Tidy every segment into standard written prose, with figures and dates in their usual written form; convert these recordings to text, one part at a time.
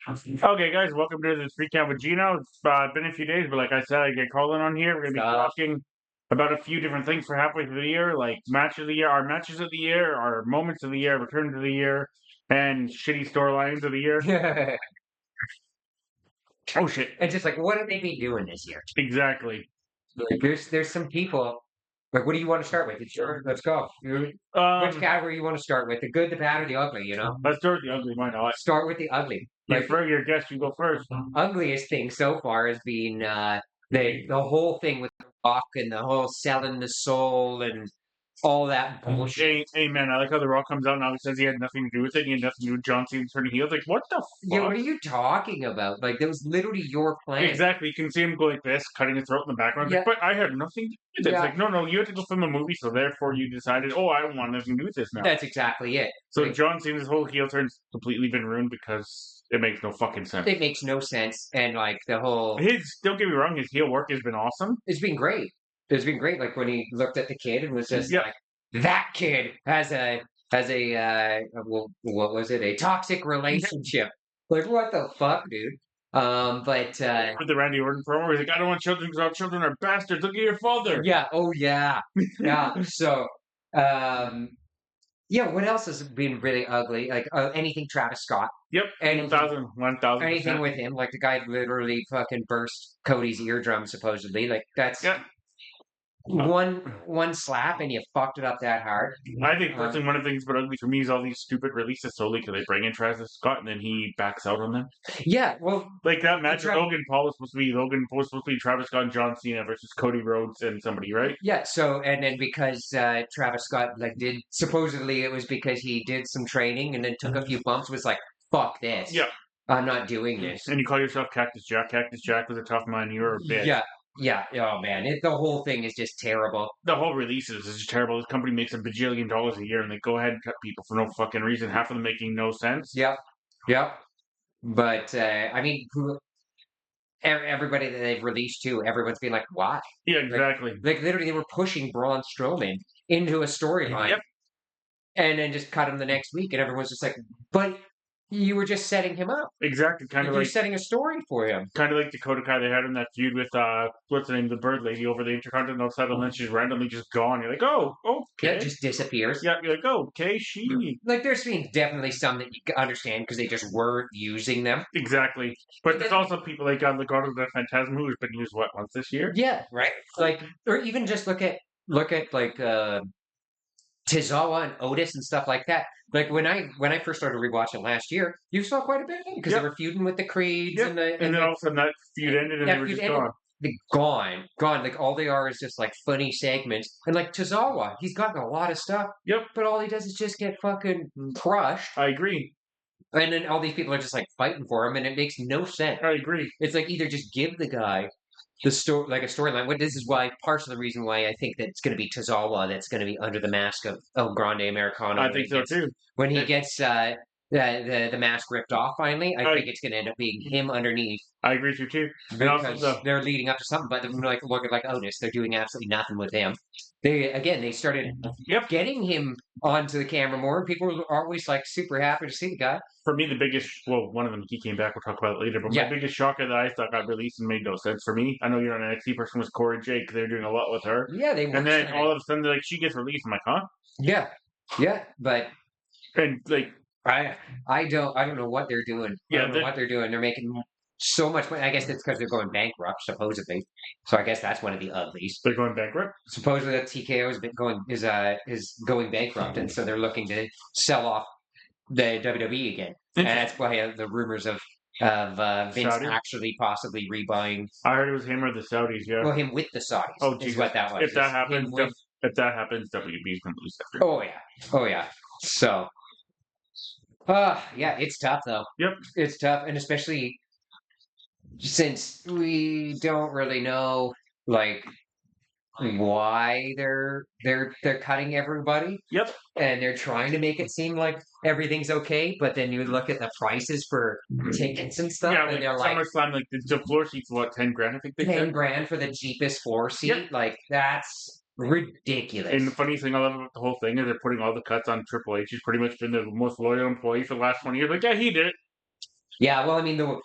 Okay, guys, welcome to the 3count with Gino. It's been a few days, but like I said, I get Colin on here. We're going to be talking about a few different things for halfway through the year, like match of the year, our matches of the year, our moments of the year, returns of the year, and shitty storylines of the year. Oh shit! And just like, what have they been doing this year? Exactly. Like, there's some people. Like, what do you want to start with? Sure, let's go. Which category you want to start with? The good, the bad, or the ugly? Let's start with the ugly. Why not? Start with the ugly. Like for your guest, you go first. Ugliest thing so far has been the whole thing with the Rock and the whole selling the soul and all that bullshit. Amen. I like how the Rock comes out now and says he had nothing to do with it. He had nothing to do with John Cena turning heel. Like, what the Yeah, fuck? what are you talking about? Like, that was literally your plan. Exactly. You can see him go like this, cutting his throat in the background. Yeah. But I had nothing to do with it. Yeah. It's like, no, you had to go film a movie, so therefore you decided, oh, I want nothing to do with this now. That's exactly it. So Like, John Cena's whole heel turn's completely been ruined because it makes no fucking sense. it makes no sense. And like the whole Don't get me wrong, his heel work has been awesome. it's been great. It's been great. Like when he looked at the kid and was just like, that kid has a well, what was it? A toxic relationship. Like what the fuck, dude? But with the Randy Orton promo, he's like, I don't want children because all children are bastards. Look at your father. yeah, oh yeah, yeah. So, yeah. What else has been really ugly? Like anything Travis Scott. Yep, Anything, 1,000%. anything with him. Like the guy literally fucking burst Cody's eardrum supposedly. Like that's. One slap and you fucked it up that hard. I think personally one of the things but ugly for me is all these stupid releases solely because they bring in Travis Scott and then he backs out on them. Yeah, well, like that match with Logan Paul was supposed to be Travis Scott and John Cena versus Cody Rhodes and somebody, right? Yeah. So and then because Travis Scott like did supposedly it was because he did some training and then took a few bumps, was like, fuck this. Yeah. I'm not doing this. And you call yourself Cactus Jack. Cactus Jack was a tough man. You're a bitch. Yeah. Yeah. Oh man, the whole thing is just terrible. The whole release is just terrible. This company makes $1 bajillion a year, and they go ahead and cut people for no fucking reason. Half of them making no sense. Yep. Yep. But I mean, everybody that they've released to, everyone's been like, why? Yeah, exactly. Like literally, they were pushing Braun Strowman into a storyline. Yep. And then just cut him the next week, and everyone's just like, but you were just setting him up. Exactly, kind of like setting a story for him. Kind of like Dakota Kai, they had in that feud with what's the name, the Bird Lady over the Intercontinental title, and then she's randomly just gone. You're like, oh, okay, yeah, just disappears. Yeah, you're like, oh, okay, she. Like, there's been definitely some that you understand because they just weren't using them. Exactly, but there's also people like Legado del Fantasma who's been used once this year. Yeah, right. Like, or even just look at like Tozawa and Otis and stuff like that. Like when I first started rewatching last year, you saw quite a bit of them because they were feuding with the Creeds and then all of a sudden that feud ended and they were just gone. Gone. Like all they are is just like funny segments. And like Tozawa, he's gotten a lot of stuff. Yep. But all he does is just get fucking crushed. I agree. And then all these people are just like fighting for him, and it makes no sense. I agree. It's like either just give the guy the story, like a storyline. This is why part of the reason why I think that it's going to be Tozawa that's going to be under the mask of El Grande Americano. I think so too. When he gets the mask ripped off finally, I think it's going to end up being him underneath. I agree with you too. Because they're leading up to something, but they're like looking like Otis. They're doing absolutely nothing with him. They started getting him onto the camera more, and people are always like super happy to see the guy. For me, the biggest, one of them, he came back, we'll talk about it later, but my biggest shocker that I thought got released and made no sense for me, I know you're an NXT person, was Corey Jake. They're doing a lot with her. Yeah, and then all of a sudden, they're like, she gets released. I'm like, huh? Yeah, but and like I don't know what they're doing. I don't know what they're doing. They're making so much money. I guess it's because they're going bankrupt, supposedly. So I guess that's one of the uglies. They're going bankrupt. Supposedly, that TKO is going bankrupt, and so they're looking to sell off the WWE again, and that's why the rumors of Vince Saudi? Actually possibly rebuying. I heard it was him or the Saudis. Yeah. Well, him with the Saudis. Oh, is what that was. If that happens, WWE's gonna lose that. Oh yeah. Oh yeah. So. Yeah, it's tough though. Yep. It's tough, and especially since we don't really know like why they're cutting everybody. Yep. And they're trying to make it seem like everything's okay, but then you look at the prices for tickets and stuff, and they're like SummerSlam, like the floor seats, what, $10,000? I think they said. $10,000 for the cheapest floor seat. Yep. Like that's ridiculous. And the funny thing I love about the whole thing is they're putting all the cuts on Triple H. He's pretty much been the most loyal employee for the last 20 years. Like, yeah, he did it. Yeah, well, I mean, the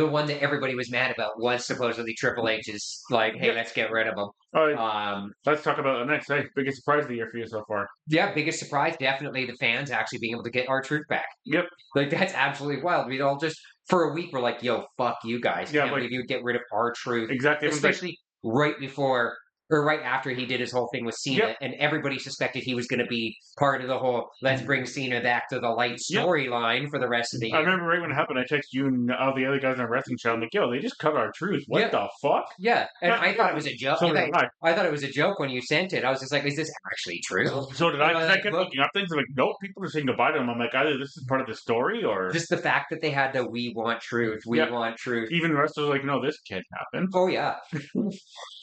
one that everybody was mad about was supposedly Triple H's like, hey, Yep. let's get rid of him. All right. Um, Let's talk about the next. Hey, biggest surprise of the year for you so far. yeah, biggest surprise, definitely the fans actually being able to get our truth back. Yep. Like that's absolutely wild. We all just for a week we're like, yo, fuck you guys. Yeah. Can't Like believe you would get rid of our truth. exactly. Everyone's like, Especially right before or right after he did his whole thing with yep. Cena, and everybody suspected he was gonna be part of the whole let's bring Cena back to the light Yep. storyline for the rest of the I year. remember right when it happened, I texted you and all the other guys on the wrestling show. I'm like, yo, they just cut our truth. What Yeah, the fuck? yeah. And I thought it was a joke. So did I. I thought it was a joke when you sent it. I was just like, is this actually true? So did And I. I Because was I like, kept look, looking up things. I'm like, nope, people are saying goodbye to him. I'm like, either this is part of the story or. just the fact that they had the we want truth, we Yep. want truth. Even the rest was like, no, this can't happen. Oh yeah.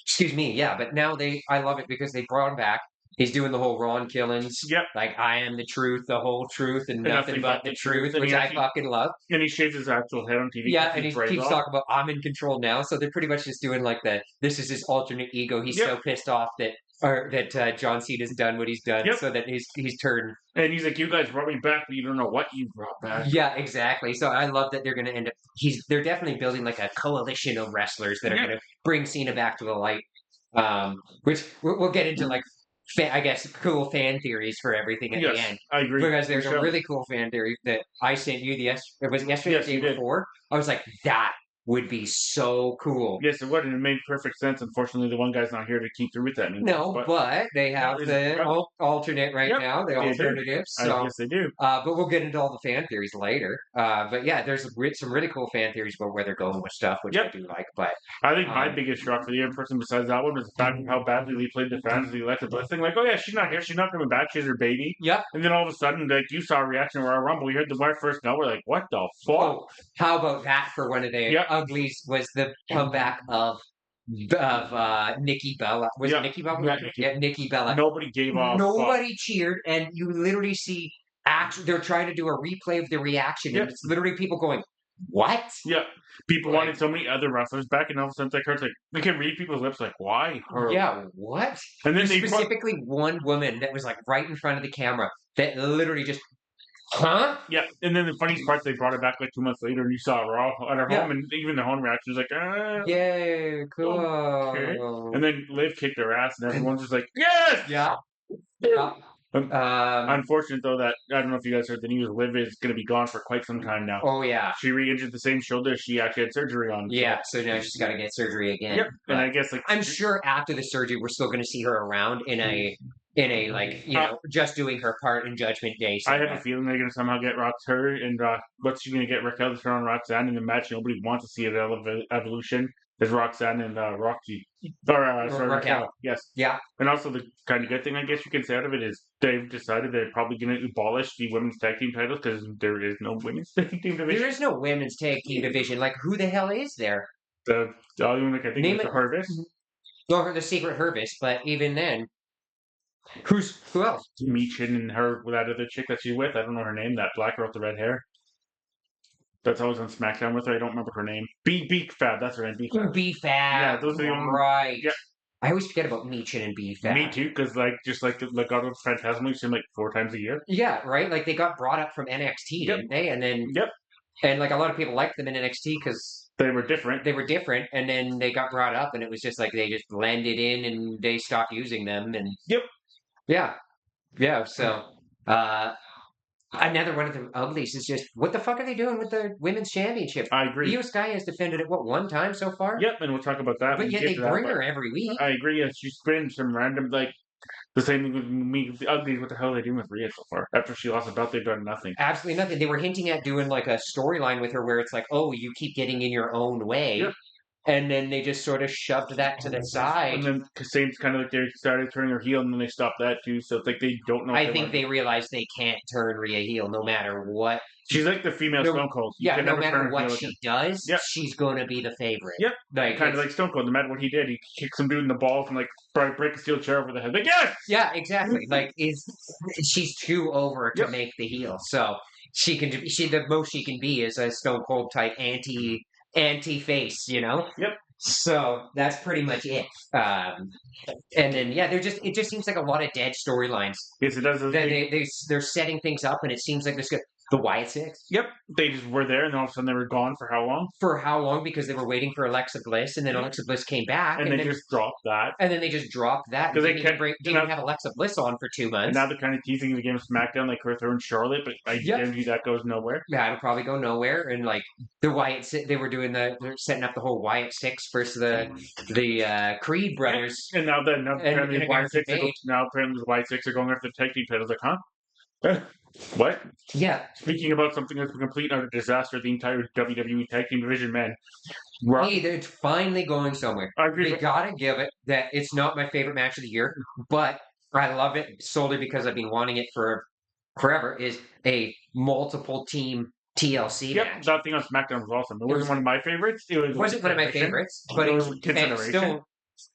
Excuse me, yeah, but now I love it because they brought him back. He's doing the whole Ron Killings, Yep. like I am the truth, the whole truth, and nothing but the truth, And which he I actually, fucking love. and he shaves his actual head on TV. Yeah, and His he braids keeps off. talking about I'm in control now. So they're pretty much just doing like this is his alternate ego. He's Yep. so pissed off that John Cena's done what he's done, Yep. so that he's turned. And he's like, you guys brought me back, but you don't know what you brought back. Yeah, exactly. So I love that they're going to end up. They're definitely building like a coalition of wrestlers that are Yep. going to bring Cena back to the light. Which we'll get into like I guess cool fan theories for everything at the end. I agree. Because there's a really cool fan theory that I sent you it was yesterday or the day before. I was like, that would be so cool. Yes, it would, and it made perfect sense. Unfortunately, the one guy's not here to keep through with that anymore. No, but they have the alternate right now, the alternative. So yes, they do. but we'll get into all the fan theories later. But yeah, there's some really cool fan theories about where they're going with stuff, which I do like. But I think my biggest shock for the year, person besides that one, was the fact of how badly we played the fans of the Alexa Bliss thing. Like, oh yeah, she's not here, she's not coming back, she's her baby. Yep. And then all of a sudden, like you saw a reaction where our Rumble, we heard the word first no, we're like, what the fuck? Oh, how about that for one of the uglies was the comeback of Nikki Bella. Was it Nikki Bella? Yeah, Nikki Bella. Nobody gave off. Nobody cheered, and you literally see they're trying to do a replay of the reaction, and it's literally people going, "What?" Yeah, people wanted so many other wrestlers back, and all of a sudden, it's like her, like they can read people's lips, like, "Why her?" Yeah, what? And then specifically one woman that was like right in front of the camera that literally just. Huh? Yeah, and then the funniest part, they brought it back like 2 months later, and you saw Raw at her home, and even the home reaction was like, "Yay, cool!" Okay. And then Liv kicked her ass, and everyone's just like, "Yes!" Yeah. Unfortunate though that I don't know if you guys heard the news. Liv is going to be gone for quite some time now. Oh yeah, she re-injured the same shoulder she actually had surgery on. Yeah, so now she's got to get surgery again. Yep, and I guess like I'm sure after the surgery, we're still going to see her around in a like just doing her part in Judgment Day. I have a feeling they're going to somehow get her and what's she going to get Raquel to turn on Roxanne in the match. Nobody wants to see an evolution. There's Roxanne and Roxy. Or, sorry, Raquel. Yes. Yeah. And also the kind of good thing I guess you can say out of it is they've decided they're probably going to abolish the women's tag team titles because there is no women's tag team division. There is no women's tag team division. Like, who the hell is there? The only one I think is the Hervis. Or the Secret Hervis, but even then, who else? Meechin and her, that other chick that she's with. I don't know her name. That black girl with the red hair. That's always on SmackDown with her. I don't remember her name. B-Fab, that's her name. B-Fab. Yeah, those are the only. Right. Yeah. I always forget about Meechin and B-Fab. Me too, because just like God of Phantasm, we see them like 4 times a year. Yeah, right? Like they got brought up from NXT, didn't they? And then and like a lot of people liked them in NXT because they were different. And then they got brought up, and it was just like they just blended in, and they stopped using them. And yeah. So another one of the uglies is just what the fuck are they doing with the women's championship? I agree. Io Sky has defended it one time so far. Yep, and we'll talk about that. But yet they bring her every week. I agree. Yeah, she's been some random the same thing with me. The uglies. What the hell are they doing with Rhea so far? After she lost the belt, they've done nothing. Absolutely nothing. They were hinting at doing like a storyline with her where it's like, oh, you keep getting in your own way. Yep. And then they just sort of shoved that to the side. And then Kasane's kind of like they started turning her heel, and then they stopped that too. So it's like they don't know. I think they realized they can't turn Rhea heel no matter what. She's like the female Stone Cold. No matter what she does, she's going to be the favorite. Yep. Like, kind of like Stone Cold. No matter what he did, he kicked some dude in the balls and like break a steel chair over the head. Like, yes! Yeah, exactly. Like, she's too over to make the heel. So the most she can be is a Stone Cold type anti-face, Yep. So that's pretty much it. And then it just seems like a lot of dead storylines. Yes, it does. They're setting things up, and it seems like this good. The Wyatt Six. Yep, they just were there, and all of a sudden they were gone for how long? For how long? Because they were waiting for Alexa Bliss, and then Alexa Bliss came back, and they just dropped that. And then they just dropped that. Because didn't even have Alexa Bliss on for 2 months. And now they're kind of teasing the game of SmackDown, like her throwing Charlotte, but I guarantee that goes nowhere. Yeah, it'll probably go nowhere. And like the Wyatt, they were they're setting up the whole Wyatt Six versus the Creed brothers. And now apparently the Wyatt Six are going after the tag team titles. Like, huh? What? Yeah. Speaking about something that's a complete and utter disaster, the entire WWE tag team division, man. Hey, they're finally going somewhere. They gotta give it that it's not my favorite match of the year, but I love it solely because I've been wanting it for forever. Is a multiple team TLC match. That thing on SmackDown was awesome. It wasn't one of my favorites. It wasn't one of my favorites, but it was consideration.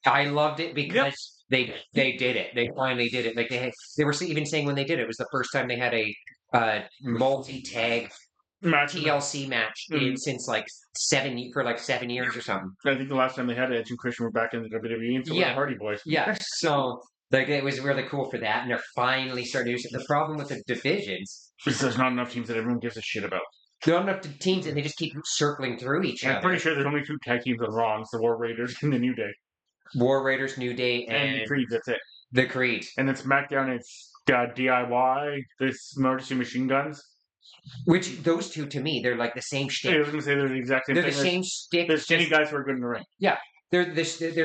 I loved it because they did it. They finally did it. Like they were even saying when they did it, it was the first time they had a multi-tag TLC match since like 7 years or something. I think the last time they had Edge and Christian were back in the WWE, and so were the Hardy Boys. Yeah, so like it was really cool for that, and they're finally starting to do it. The problem with the divisions is there's not enough teams that everyone gives a shit about. There aren't enough teams, and they just keep circling through each other. I'm pretty sure there's only 2 tag teams on Raw. It's the War Raiders and the New Day. War Raiders, New Day, and the Creed. That's it. The Creed. And then SmackDown, it's DIY, this Emergency Machine Guns. Which those two, to me, they're like the same shtick. I was going to say they're the exact same thing. They're the same shtick. They're skinny guys who are good in the ring. Yeah. They're the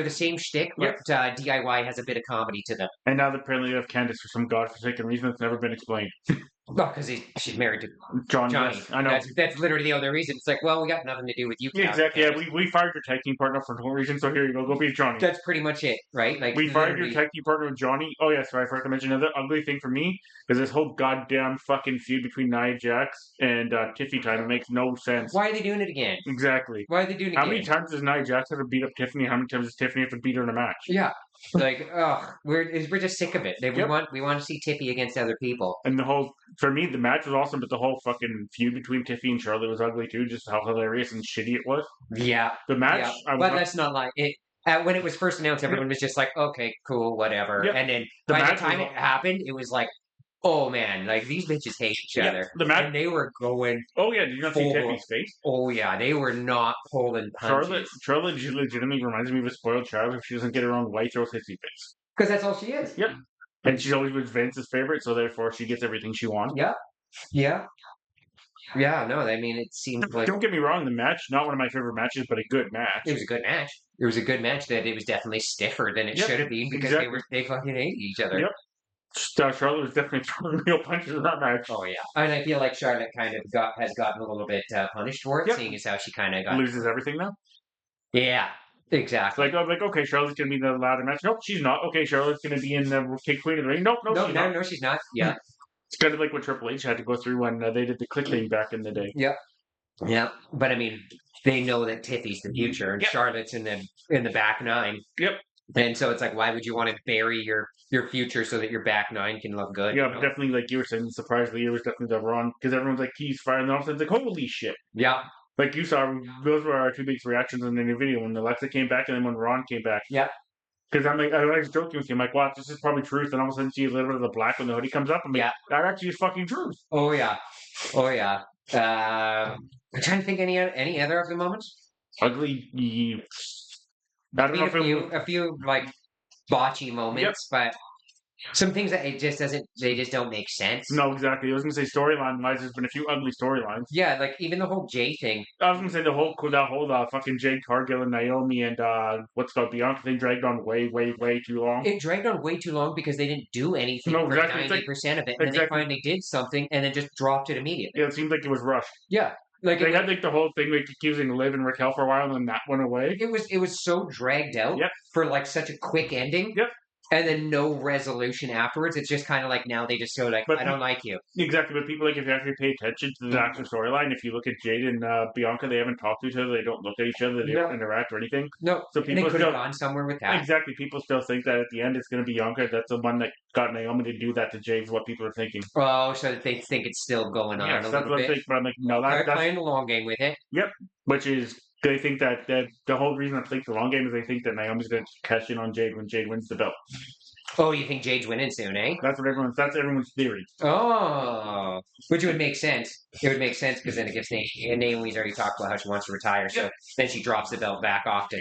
same shtick, but DIY has a bit of comedy to them. And now apparently they have Candice for some godforsaken reason that's never been explained. Well, because she's married to Johnny. Yes, I know. That's literally the other reason. It's like, well, we got nothing to do with you. Yeah, exactly. Yeah, we fired your tag team partner for no reason, so here you go. Go be Johnny. That's pretty much it, right? Like we fired your tag team partner with Johnny. Oh, yeah, sorry, I forgot to mention another ugly thing for me is this whole goddamn fucking feud between Nia Jax and Tiffany time. It makes no sense. Why are they doing it again? Exactly. Why are they doing it again? How many times does Nia Jax have to beat up Tiffany? How many times does Tiffany have to beat her in a match? Yeah. Like, we're just sick of it. We want to see Tiffy against other people. And for me, the match was awesome, but the whole fucking feud between Tiffy and Charlotte was ugly too. Just how hilarious and shitty it was. Yeah, the match. Yeah. But that's not like it. When it was first announced, everyone was just like, "Okay, cool, whatever." Yep. And then by the time it happened, it was like, "Oh man, like these bitches hate each other." The match, and they were going. Oh yeah, did you not see Tiffy's face? Oh yeah, they were not pulling punches. Charlotte legitimately reminds me of a spoiled child if she doesn't get her own way, throws hissy face. Because that's all she is. Yep. And she's always been Vince's favorite, so therefore she gets everything she wants. Yeah. Yeah. Yeah, no, I mean, it seemed like... Don't get me wrong, the match, not one of my favorite matches, but a good match. It was a good match. It was a good match that it was definitely stiffer than it should have been because they fucking hated each other. Yep. Charlotte was definitely throwing real punches in that match. Oh, yeah. And I feel like Charlotte kind of has gotten a little bit punished for it, seeing as how she kind of got... Loses everything now? Yeah. Exactly. I'm like, okay, Charlotte's gonna be in the ladder match. Nope, she's not. Okay, Charlotte's gonna be in the Queen of the Ring. Nope, she's not. No, she's not. Yeah. It's kind of like what Triple H had to go through when they did the click thing back in the day. Yep. Yeah, but I mean, they know that Tiffy's the future, and Charlotte's in the back nine. Yep. And so it's like, why would you want to bury your future so that your back nine can look good? Yeah, definitely, like you were saying, surprisingly, it was definitely the run because everyone's like, he's firing, and all of a sudden it's like, holy shit. Yeah. Like you saw, those were our 2 biggest reactions in the new video when Alexa came back and then when Ron came back. Yeah. Because I was joking with you. I'm like, wow, this is probably truth. And all of a sudden, see a little bit of the black when the hoodie comes up. I'm like, that actually is fucking truth. Oh, yeah. Oh, yeah. I'm trying to think any other of the moments. Ugly. I don't know a few like botchy moments, but some things that they just don't make sense. No, exactly. I was going to say storyline-wise, there's been a few ugly storylines. Yeah, like even the whole Jay thing. I was going to say that whole fucking Jade Cargill and Naomi and Bianca thing dragged on way, way, way too long. It dragged on way too long because they didn't do anything for 90% of it. And then they finally did something and then just dropped it immediately. Yeah, it seemed like it was rushed. Yeah. Like they had like the whole thing like accusing Liv and Raquel for a while and then that went away. It was so dragged out for like such a quick ending. Yep. And then no resolution afterwards. It's just kind of like now they just go like, I don't like you. Exactly, but people, like, if you actually pay attention to the actual storyline, if you look at Jade and Bianca, they haven't talked to each other, they don't look at each other, they don't interact or anything. No, so people could have gone somewhere with that. Exactly, people still think that at the end it's going to be Bianca. That's the one that got Naomi to do that to Jade, is what people are thinking. Oh, so they think it's still going on a little bit. But I'm like, no, that's playing the long game with it. Yep, which is... They think that the whole reason I think the long game is they think that Naomi's going to cash in on Jade when Jade wins the belt. Oh, you think Jade's winning soon, eh? That's everyone's theory. Oh, which would make sense. It would make sense because then it gives Naomi's already talked about how she wants to retire, so then she drops the belt back off to.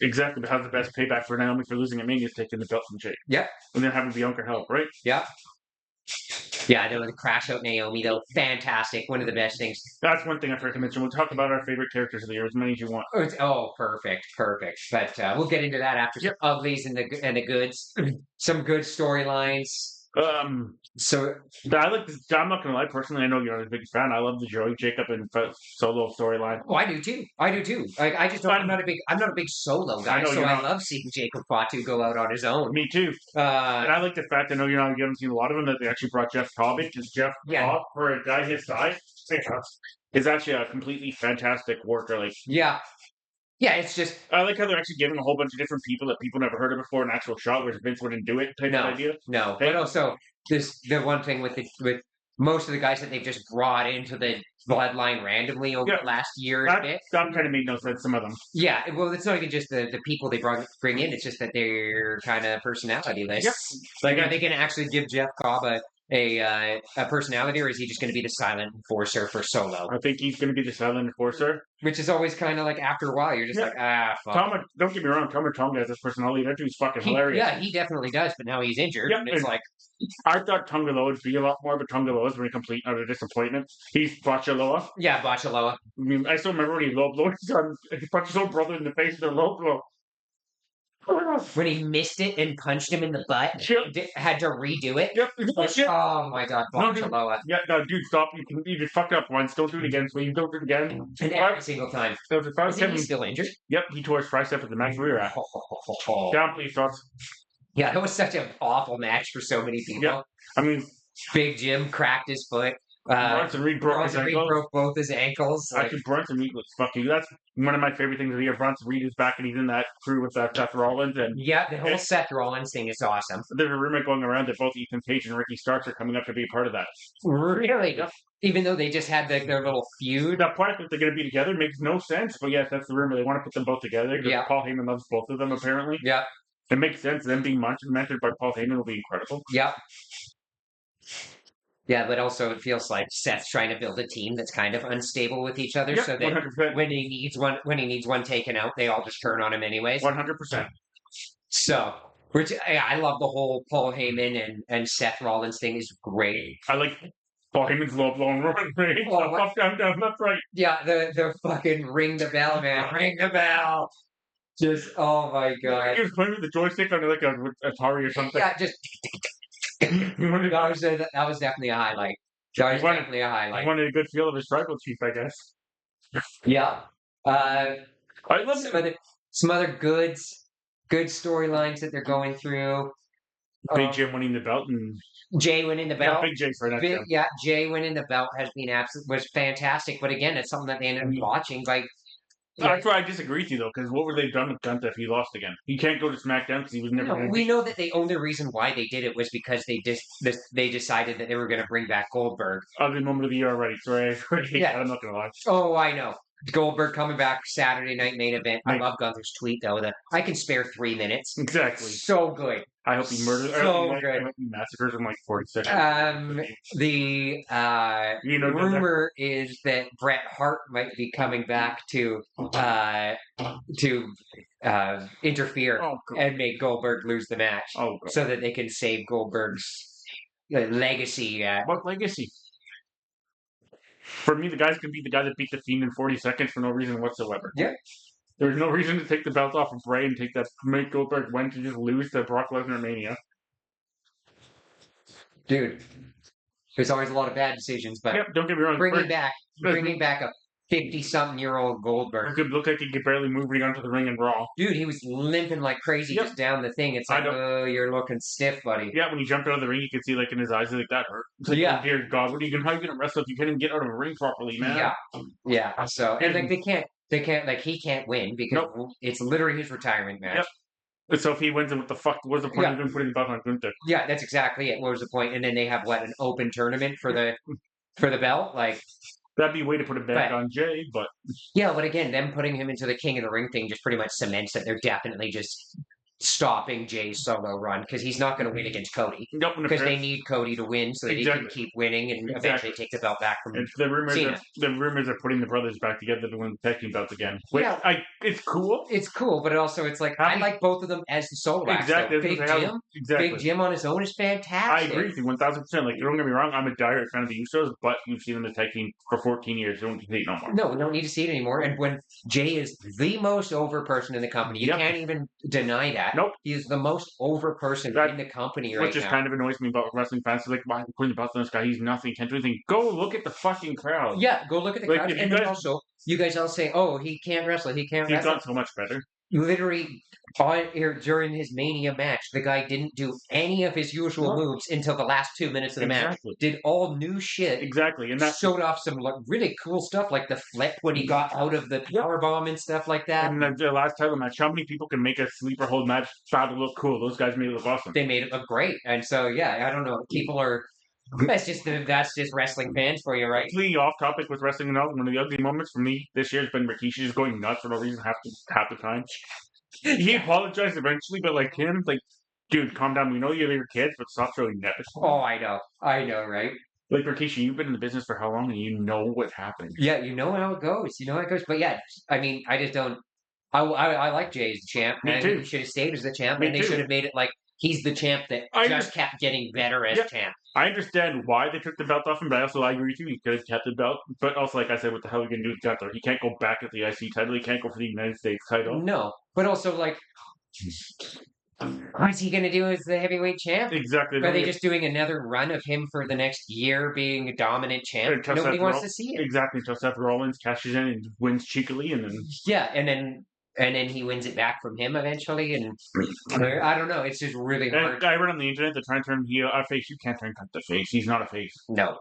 Exactly, but how's the best payback for Naomi for losing at Mania is taking the belt from Jade. Yep. And then having Bianca help, right? Yep. Yeah, I know the crash out Naomi though, fantastic. One of the best things. That's one thing I forgot to mention. We'll talk about our favorite characters of the year, as many as you want. Oh, perfect. But we'll get into that after some uglies and the goods, some good storylines. So I like this. I'm not gonna lie, personally, I know you're not a big fan. I love the Joey Jacob and Solo storyline. Oh, I do too. Like, I just don't. I'm not a big Solo guy, so I love seeing Jacob Fatu go out on his own. Me too. And I like the fact I know you haven't seen a lot of them, that they actually brought Jeff Cobb in, because Jeff Cobb, for a guy his size, is actually a completely fantastic worker. Like, yeah, it's just I like how they're actually giving a whole bunch of different people that people never heard of before an actual shot, whereas Vince wouldn't do it type of idea. No, but also the one thing with most of the guys that they've just brought into the bloodline randomly over the last year that kind of made no sense. Some of them. Yeah, well, it's not even just the people they bring in; it's just that they're kind of personality-less. Yep. Like, are they going to actually give Jeff Cobb a personality, or is he just going to be the silent enforcer for Solo? I think he's going to be the silent enforcer, which is always kind of like, after a while you're just like, fuck. Don't get me wrong, Tonga has this personality. That dude's fucking hilarious. Yeah, he definitely does, but now he's injured. Yep, it's like, I thought Tonga Loa would be a lot more, but Tonga Loa is very complete utter disappointment. He's Bachaloa. Yeah, Bachaloa. I mean, I still remember when he low blew he punched his own brother in the face with a low blow. When he missed it and punched him in the butt, had to redo it. Yep. Oh my god, Bachaloa. Dude, stop. You just fucked up once. Don't do it again. Please don't do it again. And every single time. So if he still injured? Yep, he tore his tricep at the match we were at. Down, please, thoughts. Yeah, that was such an awful match for so many people. Yep. I mean, Big Jim cracked his foot. Bronson Reed broke both his ankles. Actually, Bronson Reed looks fucking. That's one of my favorite things of the year. Bronson Reed is back, and he's in that crew with Seth Rollins. And the whole Seth Rollins thing is awesome. There's a rumor going around that both Ethan Page and Ricky Starks are coming up to be a part of that. Really? Yep. Even though they just had their little feud. That part that they're going to be together makes no sense. But yes, that's the rumor. They want to put them both together because Paul Heyman loves both of them, apparently. Yeah. It makes sense. Them being mentored by Paul Heyman will be incredible. Yep. Yeah, but also it feels like Seth's trying to build a team that's kind of unstable with each other, so that 100%. when he needs one taken out, they all just turn on him anyways. 100%. So, which I love the whole Paul Heyman and Seth Rollins thing is great. I like Paul Heyman's low blowing Roman Reigns. Up, down, left, right. Yeah, the fucking ring the bell, man. Ring the bell. Just, oh my god. He was playing with the joystick on like a Atari or something. Yeah, just. That was definitely a highlight. Definitely a highlight. He wanted a good feel of his tribal chief, I guess. Yeah. I love some other good storylines that they're going through. Big Jim winning the belt and Jay winning the belt. Yeah, Big Jay for that. Jay winning the belt was fantastic. But again, it's something that they ended up watching. Like, that's why I disagree with you though, because what would they have done with Gunther if he lost again? He can't go to SmackDown because he was never. We know that the only reason why they did it was because they decided that they were going to bring back Goldberg. Ugly moment of the year already. Sorry, I'm not gonna lie. Oh, I know. Goldberg coming back Saturday night main event. I love Gunther's tweet though. I can spare 3 minutes. Exactly. So good. I hope he murders. So good. I hope he massacres him like 40 seconds. The rumor is that Bret Hart might be coming back to interfere and make Goldberg lose the match, so that they can save Goldberg's legacy. What legacy? For me, the guy's going to be the guy that beat the Fiend in 40 seconds for no reason whatsoever. Yeah. There's no reason to take the belt off of Bray and make Goldberg win to just lose to Brock Lesnar Mania. Dude, there's always a lot of bad decisions, but don't get me wrong. Bringing back a 50-something-year-old Goldberg. It could look like he could barely move when he got into the ring and Raw. Dude, he was limping like crazy just down the thing. It's like, oh, you're looking stiff, buddy. Yeah, when he jumped out of the ring, you could see like in his eyes, like that hurt. It's like, oh, dear God, how are you gonna wrestle if you can't even get out of a ring properly, man? Yeah. So, and like they can't, like, he can't win because it's literally his retirement match. Yep. So if he wins, what the fuck was the point of him putting the belt on Gunther? Yeah, that's exactly it. What was the point? And then they have an open tournament for the belt, like. That'd be a way to put it back on Jay, but... Yeah, but again, them putting him into the King of the Ring thing just pretty much cements that they're definitely just stopping Jay's solo run because he's not going to win against Cody because they need Cody to win so that he can keep winning and eventually take the belt back from Cena. The rumors are putting the brothers back together to win the tag team belts again. Which it's cool. It's cool, but also it's like I like both of them as the solo acts. Exactly. Big Jim on his own is fantastic. I agree with you 1000%. Like, don't get me wrong, I'm a diehard fan of the Usos, but you've seen them as tag team for 14 years. You don't need to see it no more. No, we don't need to see it anymore. And when Jay is the most over person in the company, you can't even deny that. Nope. He's the most over person in the company right now. Which just kind of annoys me about wrestling fans. Like, why are you putting the belts on this guy? He's nothing. Can't do anything. Go look at the fucking crowd. Yeah, go look at the crowd. And also, you guys all say, oh, he can't wrestle. He can't wrestle. He's done so much better. Literally, during his Mania match, the guy didn't do any of his usual moves until the last 2 minutes of the match. Did all new shit. Exactly. And that showed off some really cool stuff, like the flip when he got out of the powerbomb and stuff like that. And the last title match, how many people can make a sleeper hold match to look cool? Those guys made it look awesome. They made it look great. And so, yeah, I don't know. People are... That's just wrestling fans for you, right? Completely off topic with wrestling and all. One of the ugly moments for me this year has been Rikishi just going nuts for no reason half the time. He apologized eventually, but like him, like, dude, calm down. We know you have your kids, but stop showing nepotism. Oh, I know, right? Like, Rikishi, you've been in the business for how long, and you know what happened. Yeah, you know how it goes. But yeah, I mean, I just don't. I like Jay as the champ. Me too. He should have stayed as the champ, and they should have made it like he's the champ that just kept getting better as champ. I understand why they took the belt off him, but I also agree with you. He could have kept the belt. But also, like I said, what the hell are you going to do with Gunther? He can't go back at the IC title. He can't go for the United States title. No. But also, like, what's he going to do as the heavyweight champ? Exactly. Are they just doing another run of him for the next year being a dominant champ? Nobody wants to see it. Exactly. Until Seth Rollins cashes in and wins cheekily. And then... Yeah, and then he wins it back from him eventually, and I don't know. It's just really hard. I read on the internet that trying to turn heel a face. You can't turn Gunther face. He's not a face. No.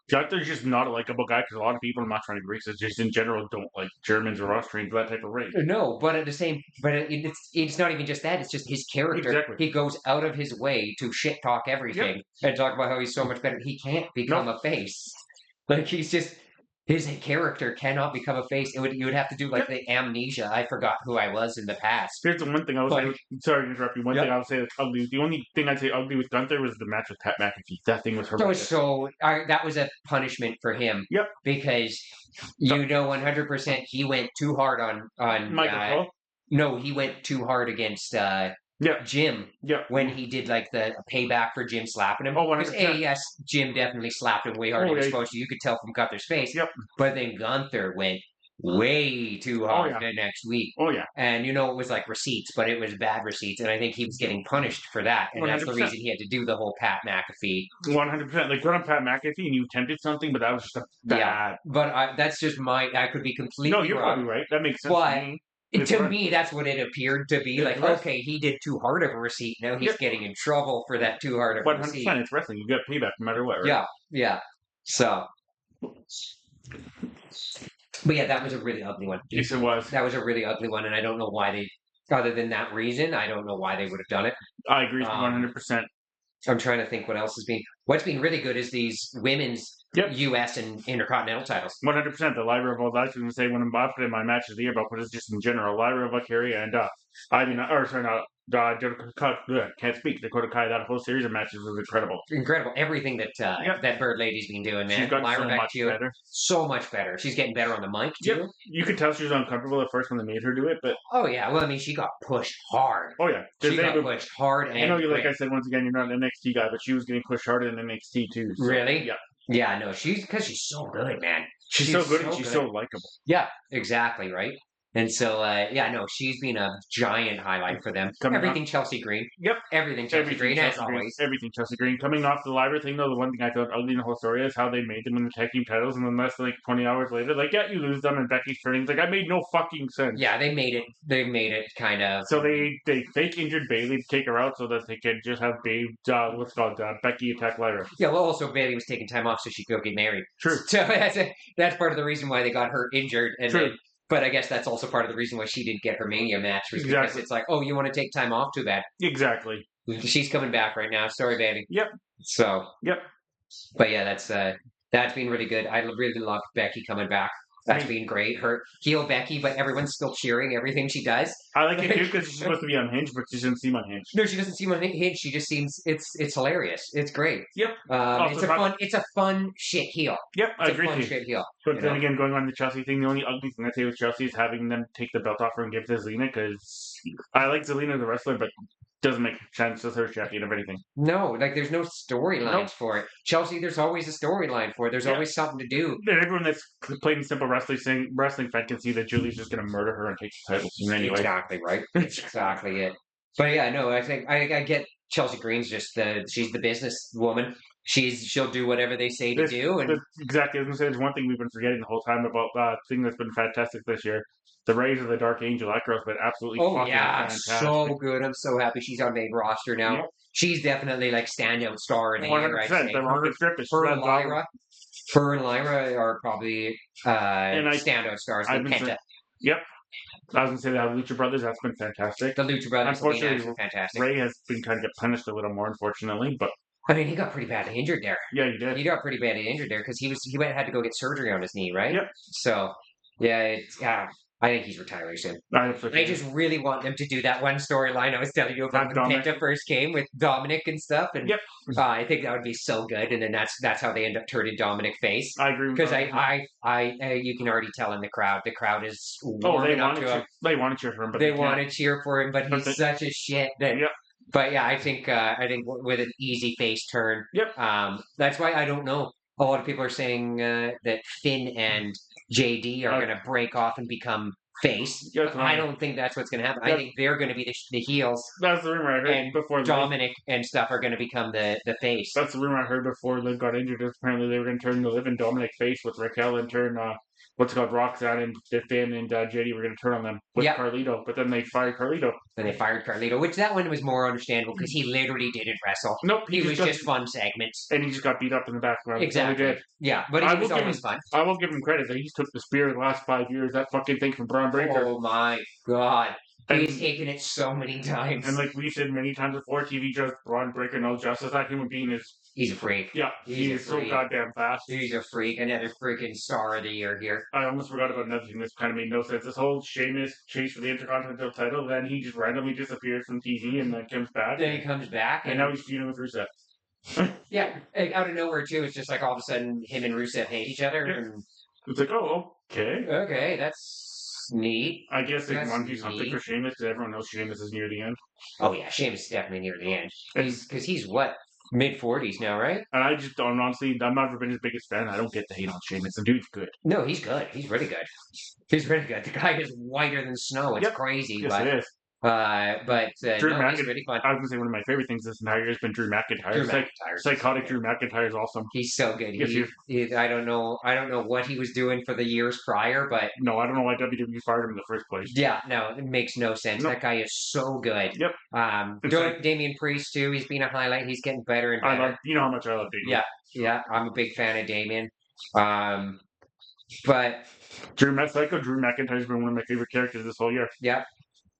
Gunther's just not a likable guy because a lot of people, I'm not trying to agree, just in general don't like Germans or Austrians, that type of race. No, but it's not even just that. It's just his character. Exactly. He goes out of his way to shit talk everything and talk about how he's so much better. He can't become a face. Like he's just. His character cannot become a face. You would have to do like the amnesia. I forgot who I was in the past. Here's the one thing I would say. Sorry to interrupt you. One thing I would say that's ugly. The only thing I'd say ugly with Gunther was the match with Pat McAfee. That thing was horrendous. That was a punishment for him. Yep. Because 100% he went too hard on Michael Cole? No, he went too hard against Jim when he did like the payback for Jim slapping him. Oh, 100%. Yes, Jim definitely slapped him way harder than he was supposed to. You could tell from Gunther's face. Yep. But then Gunther went way too hard the next week. Oh, yeah. And it was like receipts, but it was bad receipts. And I think he was getting punished for that. And 100%. That's the reason he had to do the whole Pat McAfee. 100%. Like, good on Pat McAfee and you attempted something, but that was just a bad. Yeah, but that's just I could be completely wrong. No, you're probably right. That makes sense to me. To me, that's what it appeared to be. Like, okay, he did too hard of a receipt. Now he's getting in trouble for that too hard of a receipt. 100%. It's wrestling. You get payback no matter what, right? Yeah. So, but yeah, that was a really ugly one. Yes, it was. That was a really ugly one, and I don't know why they. Other than that reason, I don't know why they would have done it. I agree 100%. I'm trying to think what else has been. What's been really good is these women's U.S. and Intercontinental titles. 100%. The Lyra Valkyria. I was going to say when I'm putting my matches of the year, but it's just in general. Lyra Valkyria and can't speak. Dakota Kai. That whole series of matches was incredible. Incredible. Everything that Bird Lady's been doing, man. She's gotten Lyra so much better. So much better. She's getting better on the mic too. Yep. You could tell she was uncomfortable at first when they made her do it, but oh yeah. Well, I mean, she got pushed hard. Oh yeah, she got pushed hard. And I know you. Like I said, once again, you're not an NXT guy, but she was getting pushed harder in NXT too. So, really? Yeah. Yeah. No, she's so good, man. She's so good and she's so likable. Yeah. Exactly. Right. And so, she's been a giant highlight for them. Everything Chelsea Green. Yep. Everything Chelsea Green, as always. Everything Chelsea Green. Coming off the Lyra thing, though, the one thing I thought ugly in the whole story is how they made them in the tag team titles, and then less than 20 hours later, you lose them, and Becky's turning. I made no fucking sense. Yeah, they made it kind of. So they fake injured Bayley to take her out so that they could just have Becky attack Lyra. Yeah, well, also Bayley was taking time off so she could go get married. True. So that's part of the reason why they got her injured. And True. But I guess that's also part of the reason why she didn't get her Mania match was because it's like, oh, you want to take time off? Too bad. Exactly. She's coming back right now. Sorry, baby. Yep. So. Yep. But yeah, that's been really good. I really loved Becky coming back. That's been great. Her heel Becky, but everyone's still cheering everything she does. I like it too because she's supposed to be unhinged, but she doesn't seem unhinged. No, she doesn't seem unhinged. She just seems it's hilarious. It's great. Yep. It's a fun shit heel. Yep, I It's a agree fun with you. shit heel. But then again, going on the Chelsea thing, the only ugly thing I'd say with Chelsea is having them take the belt off her and give it to Zelina because I like Zelina as a wrestler, but doesn't make sense as her champion of anything. No, like there's no storylines for it. Chelsea, there's always a storyline for it. There's always something to do. And everyone that's playing simple wrestling fan can see that Julie's just going to murder her and take the title soon anyway. Exactly right. Exactly it. But yeah, no, I think I get Chelsea Green's just she's the business woman. She'll do whatever they say to do. And exactly, I was going to say, there's one thing we've been forgetting the whole time about thing that's been fantastic this year. The Rays of the Dark Angel. That girl's been absolutely fantastic. So good. I'm so happy she's on main roster now. Yep. She's definitely like standout star in the year. 100%. Her and Lyra are probably standout stars in Penta. Yep. I was going to say that Lucha Brothers, that's been fantastic. The Lucha Brothers have been fantastic. Ray has been kind of get punished a little more, unfortunately, but I mean, he got pretty badly injured there. Yeah, he did. He got pretty badly injured there because he had to go get surgery on his knee, right? Yep. So, yeah, I think he's retiring soon. I just really want them to do that one storyline I was telling you about when Penta first came with Dominic and stuff. And I think that would be so good. And then that's how they end up turning Dominic face. I agree with because you can already tell in the crowd. The crowd is warming up to him. They want to cheer for him, but they want to cheer for him, but he's such a shit that. Yep. But yeah, I think with an easy face turn. Yep. That's why I don't know. A lot of people are saying that Finn and JD are going to break off and become face. I don't think that's what's going to happen. I think they're going to be the heels. That's the rumor I heard and before. Dominic and stuff are going to become the face. That's the rumor I heard before Liv got injured. Apparently they were going to turn the Liv and Dominic face with Raquel and turn Roxanne and Finn and JD were going to turn on them with Carlito, but then they fired Carlito. Which that one was more understandable because he literally didn't wrestle. Nope, he was just fun segments, and he just got beat up in the background. Exactly. Did. Yeah, but he was always fun. I will give him credit that he's took the spear the last 5 years. That fucking thing from Braun Breaker. Oh my god. He's taken it so many times. And like we said many times before, TV shows Braun Breaker knows justice. That human being is... He's a freak. Yeah, he is so goddamn fast. He's a freak. Another freaking star of the year here. I almost forgot about another thing. This kind of made no sense. This whole Sheamus chase for the Intercontinental title, then he just randomly disappears from TV and then comes back. Then he comes back. And now he's feuding with Rusev. Yeah, out of nowhere too. It's just like all of a sudden him and Rusev hate each other. Yeah. And... It's like, oh, okay. Okay, that's neat. I guess they want to do something for Sheamus because everyone knows Sheamus is near the end. Oh yeah, Sheamus is definitely near the end. Because he's what? Mid-40s now, right? And I just don't, honestly, I've never been his biggest fan. I don't get the hate on Sheamus. The dude's good. No, he's good. He's really good. He's really good. The guy is whiter than snow. It's crazy. Yes, it is. Drew McIntyre, he's really fun. I was going to say one of my favorite things this entire year has been Drew McIntyre. Psychotic Drew McIntyre is awesome. He's so good. I don't know what he was doing for the years prior, but... No, I don't know why WWE fired him in the first place. Yeah, no, it makes no sense. That guy is so good. Yep. Damian Priest, too. He's been a highlight. He's getting better and better. You know how much I love Damian. Yeah, I'm a big fan of Damian. But... Drew McIntyre's been one of my favorite characters this whole year. Yeah.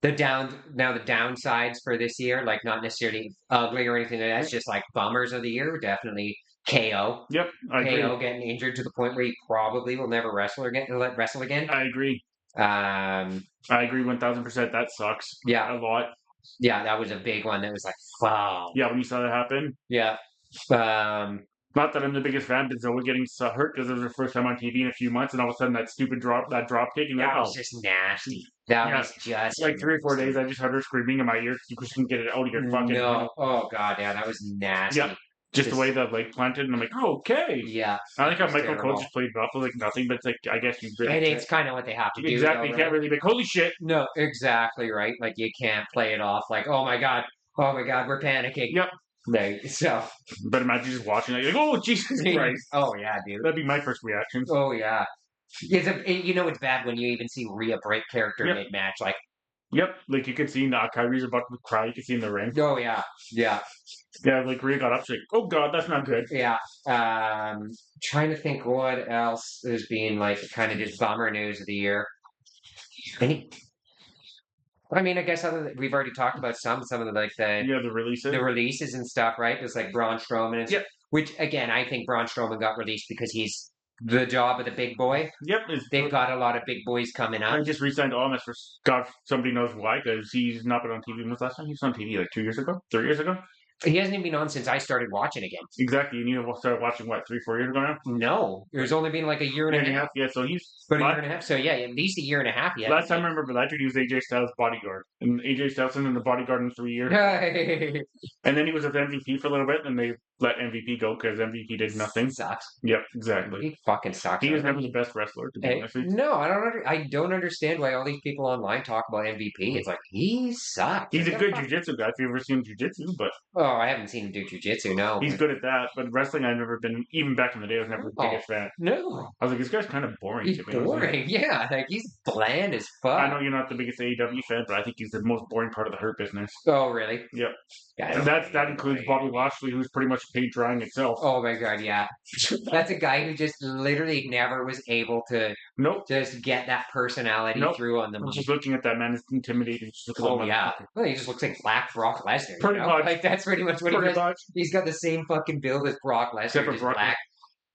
The downsides for this year, like not necessarily ugly or anything like that. It's just like bummers of the year. Definitely KO. Yep, I agree. KO getting injured to the point where he probably will never wrestle again. I agree. I agree 1000%. That sucks. Yeah, a lot. Yeah, that was a big one. That was like, wow. Yeah, when you saw that happen. Yeah. Not that I'm the biggest fan, but Zoe getting hurt because it was her first time on TV in a few months, and all of a sudden that stupid drop kick. And that was just nasty. That was just like 3 or 4 days. I just heard her screaming in my ear because you couldn't get it out of your fucking. No, oh god, yeah, that was nasty. Yeah, just the way the leg planted, and I'm like, oh, okay. Yeah, I like how Michael Cole just played off like nothing, but it's like I guess you. Really and it's kind of what they have to do. Exactly, you can't really be like, holy shit. No, exactly right. Like you can't play it off like, oh my god, we're panicking. Yep. But imagine just watching it, like, oh Jesus Christ! Oh yeah, dude. That'd be my first reaction. Oh yeah. It's bad when you even see Rhea break character mid-match. Like, like you could see Kyrie's about to cry. You could see in the ring. Oh yeah. Like Rhea got up, she's like, oh god, that's not good. Yeah. Trying to think what else is being like kind of just bummer news of the year. I mean, I guess we've already talked about some of the the releases and stuff, right? There's like Braun Strowman, which again I think Braun Strowman got released because he's the job of the big boy. Yep, They've got a lot of big boys coming up. I just re-signed Almas for God, somebody knows why, because he's not been on TV. When was the last time he was on TV? Like 2 years ago, 3 years ago. He hasn't even been on since I started watching again. Exactly, and you started watching what 3-4 years ago now. No, there's only been like a year and a half. Yeah, so he's but a year and a half. So yeah, at least a year and a half. Yeah. Last time I remember that dude, he was AJ Styles' bodyguard, and AJ Styles in the bodyguard in 3 years. And then he was with MVP for a little bit, and they let MVP go because MVP did nothing. Sucks. Yep, exactly. He fucking sucks. He was never the best wrestler, to be honest. No, I don't understand why all these people online talk about MVP. It's like he sucks. He's a good jiu-jitsu guy. If you've ever seen jiu-jitsu, but I haven't seen him do jiu-jitsu. No, he's good at that. But wrestling, I've never been. Even back in the day, I was never the biggest fan. No, I was like, this guy's kind of boring. He's boring. Yeah, like he's bland as fuck. I know you're not the biggest AEW fan, but I think he's the most boring part of the Hurt Business. Oh, really? Yep. Yeah, and that includes Bobby Lashley, who's pretty much paid trying itself. Oh my god, yeah. That's a guy who just literally never was able to just get that personality through on the mic. Just looking at that man is intimidating. Yeah. Well, he just looks like Black Brock Lesnar. Pretty much. Like that's pretty much what he does. He's got the same fucking build as Brock Lesnar, except for black.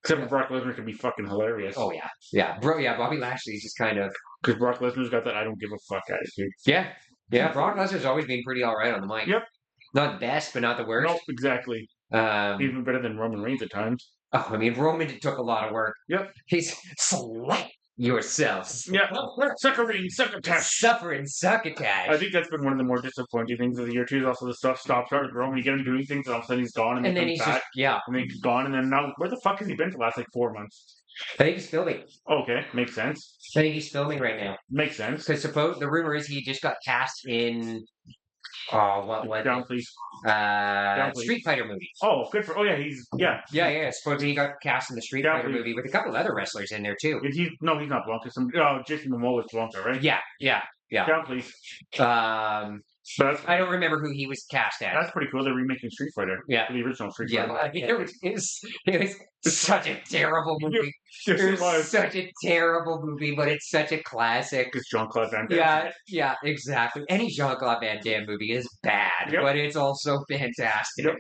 Except for Brock Lesnar can be fucking hilarious. Oh yeah, yeah, bro. Yeah, Bobby Lashley's just kind of because Brock Lesnar's got that I don't give a fuck attitude. Yeah, yeah. Brock Lesnar's always been pretty all right on the mic. Yep. Not best, but not the worst. Nope, exactly. Even better than Roman Reigns at times. Oh, I mean, Roman took a lot of work. Yep. He's slap yourselves. Yeah. Succotash. I think that's been one of the more disappointing things of the year too. Is also the stuff stops out with Roman. You get him doing things, and all of a sudden he's gone, and then he's back, and then he's gone, and then now where the fuck has he been for the last like 4 months? I think he's filming. Okay, makes sense. I think he's filming right now. Makes sense. Because the rumor is he just got cast in. Oh, what? Down, please. Street Fighter movie. Oh, good for. Oh, yeah, yeah. Supposedly he got cast in the Street Fighter movie with a couple of other wrestlers in there too. No, he's not Blanca. Jason Momoa is Blanca, right? Yeah. Down, please. I don't remember who he was cast as. That's pretty cool. They're remaking Street Fighter. Yeah, the original Street Fighter. Yeah, it was such a terrible movie. It was such a terrible movie, but it's such a classic. It's Jean-Claude Van Damme. Yeah, exactly. Any Jean-Claude Van Damme movie is bad, but it's also fantastic. Yep.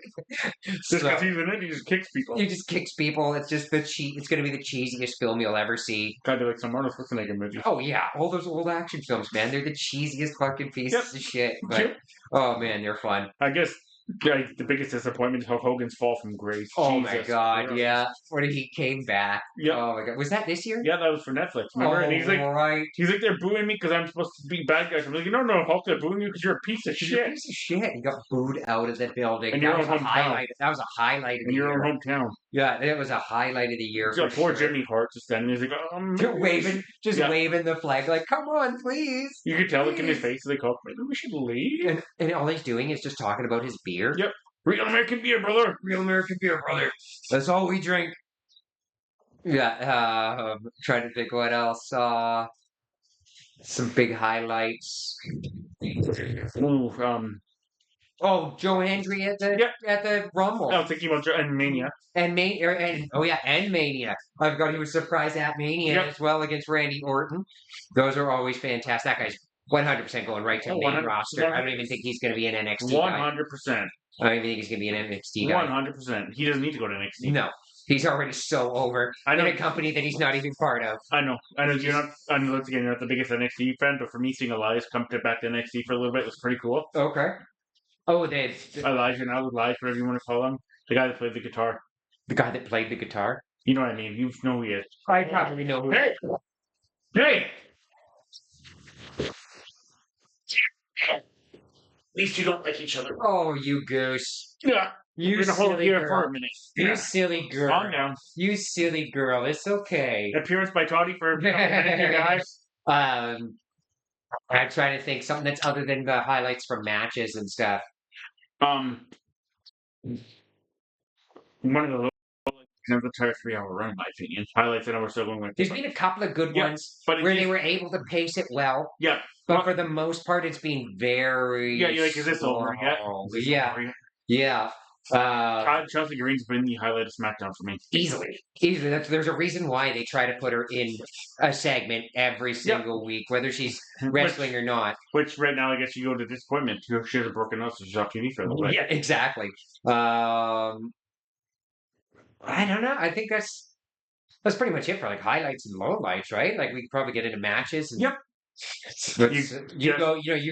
Just because he's in it, he just kicks people. He just kicks people. It's just it's going to be the cheesiest film you'll ever see. Kind of like some Arnold Schwarzenegger movies. Oh yeah, all those old action films, man. They're the cheesiest fucking pieces of shit. But oh man, they're fun. I guess the biggest disappointment is Hulk Hogan's fall from grace. Oh my god, yeah. When he came back. Yep. Oh my god. Was that this year? Yeah, that was for Netflix. Remember? And he's like, he's like, they're booing me because I'm supposed to be bad guys. I'm like, no, Hulk, they're booing you because you're a piece of shit. You're a piece of shit. He got booed out of the building. And that was a highlight of the year. In your own hometown. Yeah, it was a highlight of the year. So poor Jimmy Hart just standing there, he's like, waving the flag, like, come on, please. You could tell, look in his face, like, oh, maybe we should leave. And all he's doing is just talking about his beer. Yep. Real American beer, brother. Real American beer, brother. That's all we drink. Yeah, trying to think what else. Some big highlights. Ooh, Joe Hendry at the Rumble. I was thinking about and Mania. And Mania. I forgot he was surprised at Mania as well against Randy Orton. Those are always fantastic. That guy's 100% going right to the main roster. I don't even think he's going to be an NXT 100%. I don't even think he's going to be an NXT guy. 100%. He doesn't need to go to NXT. No. He's already so over in a company that he's not even part of. I know you're not. I know once again you're not the biggest NXT fan, but for me, seeing Elias come back to NXT for a little bit was pretty cool. Okay. Oh, Elijah, whatever you want to call him, the guy that played the guitar. The guy that played the guitar. You know what I mean? You know who he is. I probably know who. Hey. At least you don't like each other. Oh, you goose. Yeah. You silly girl. For a minute. You silly girl. Calm down. You silly girl. It's okay. Appearance by Toddy for a minute here, guys. I'm trying to think something that's other than the highlights from matches and stuff. One of the the entire 3-hour run, in my opinion. Highlights that I was still going with. There's been a couple of good ones where they were able to pace it well. Yeah. But for the most part, it's been very. Yeah, you're like, is this over yet? Yeah. Chelsea Green's been the highlight of SmackDown for me. Easily. There's a reason why they try to put her in a segment every single week, whether she's wrestling or not. Which right now, I guess you go to disappointment. She has a broken nose, so she's off TV for a little bit. Yeah, exactly. I don't know. I think that's that's pretty much it for like highlights and lowlights, right? Like we could probably get into matches. And Yep. You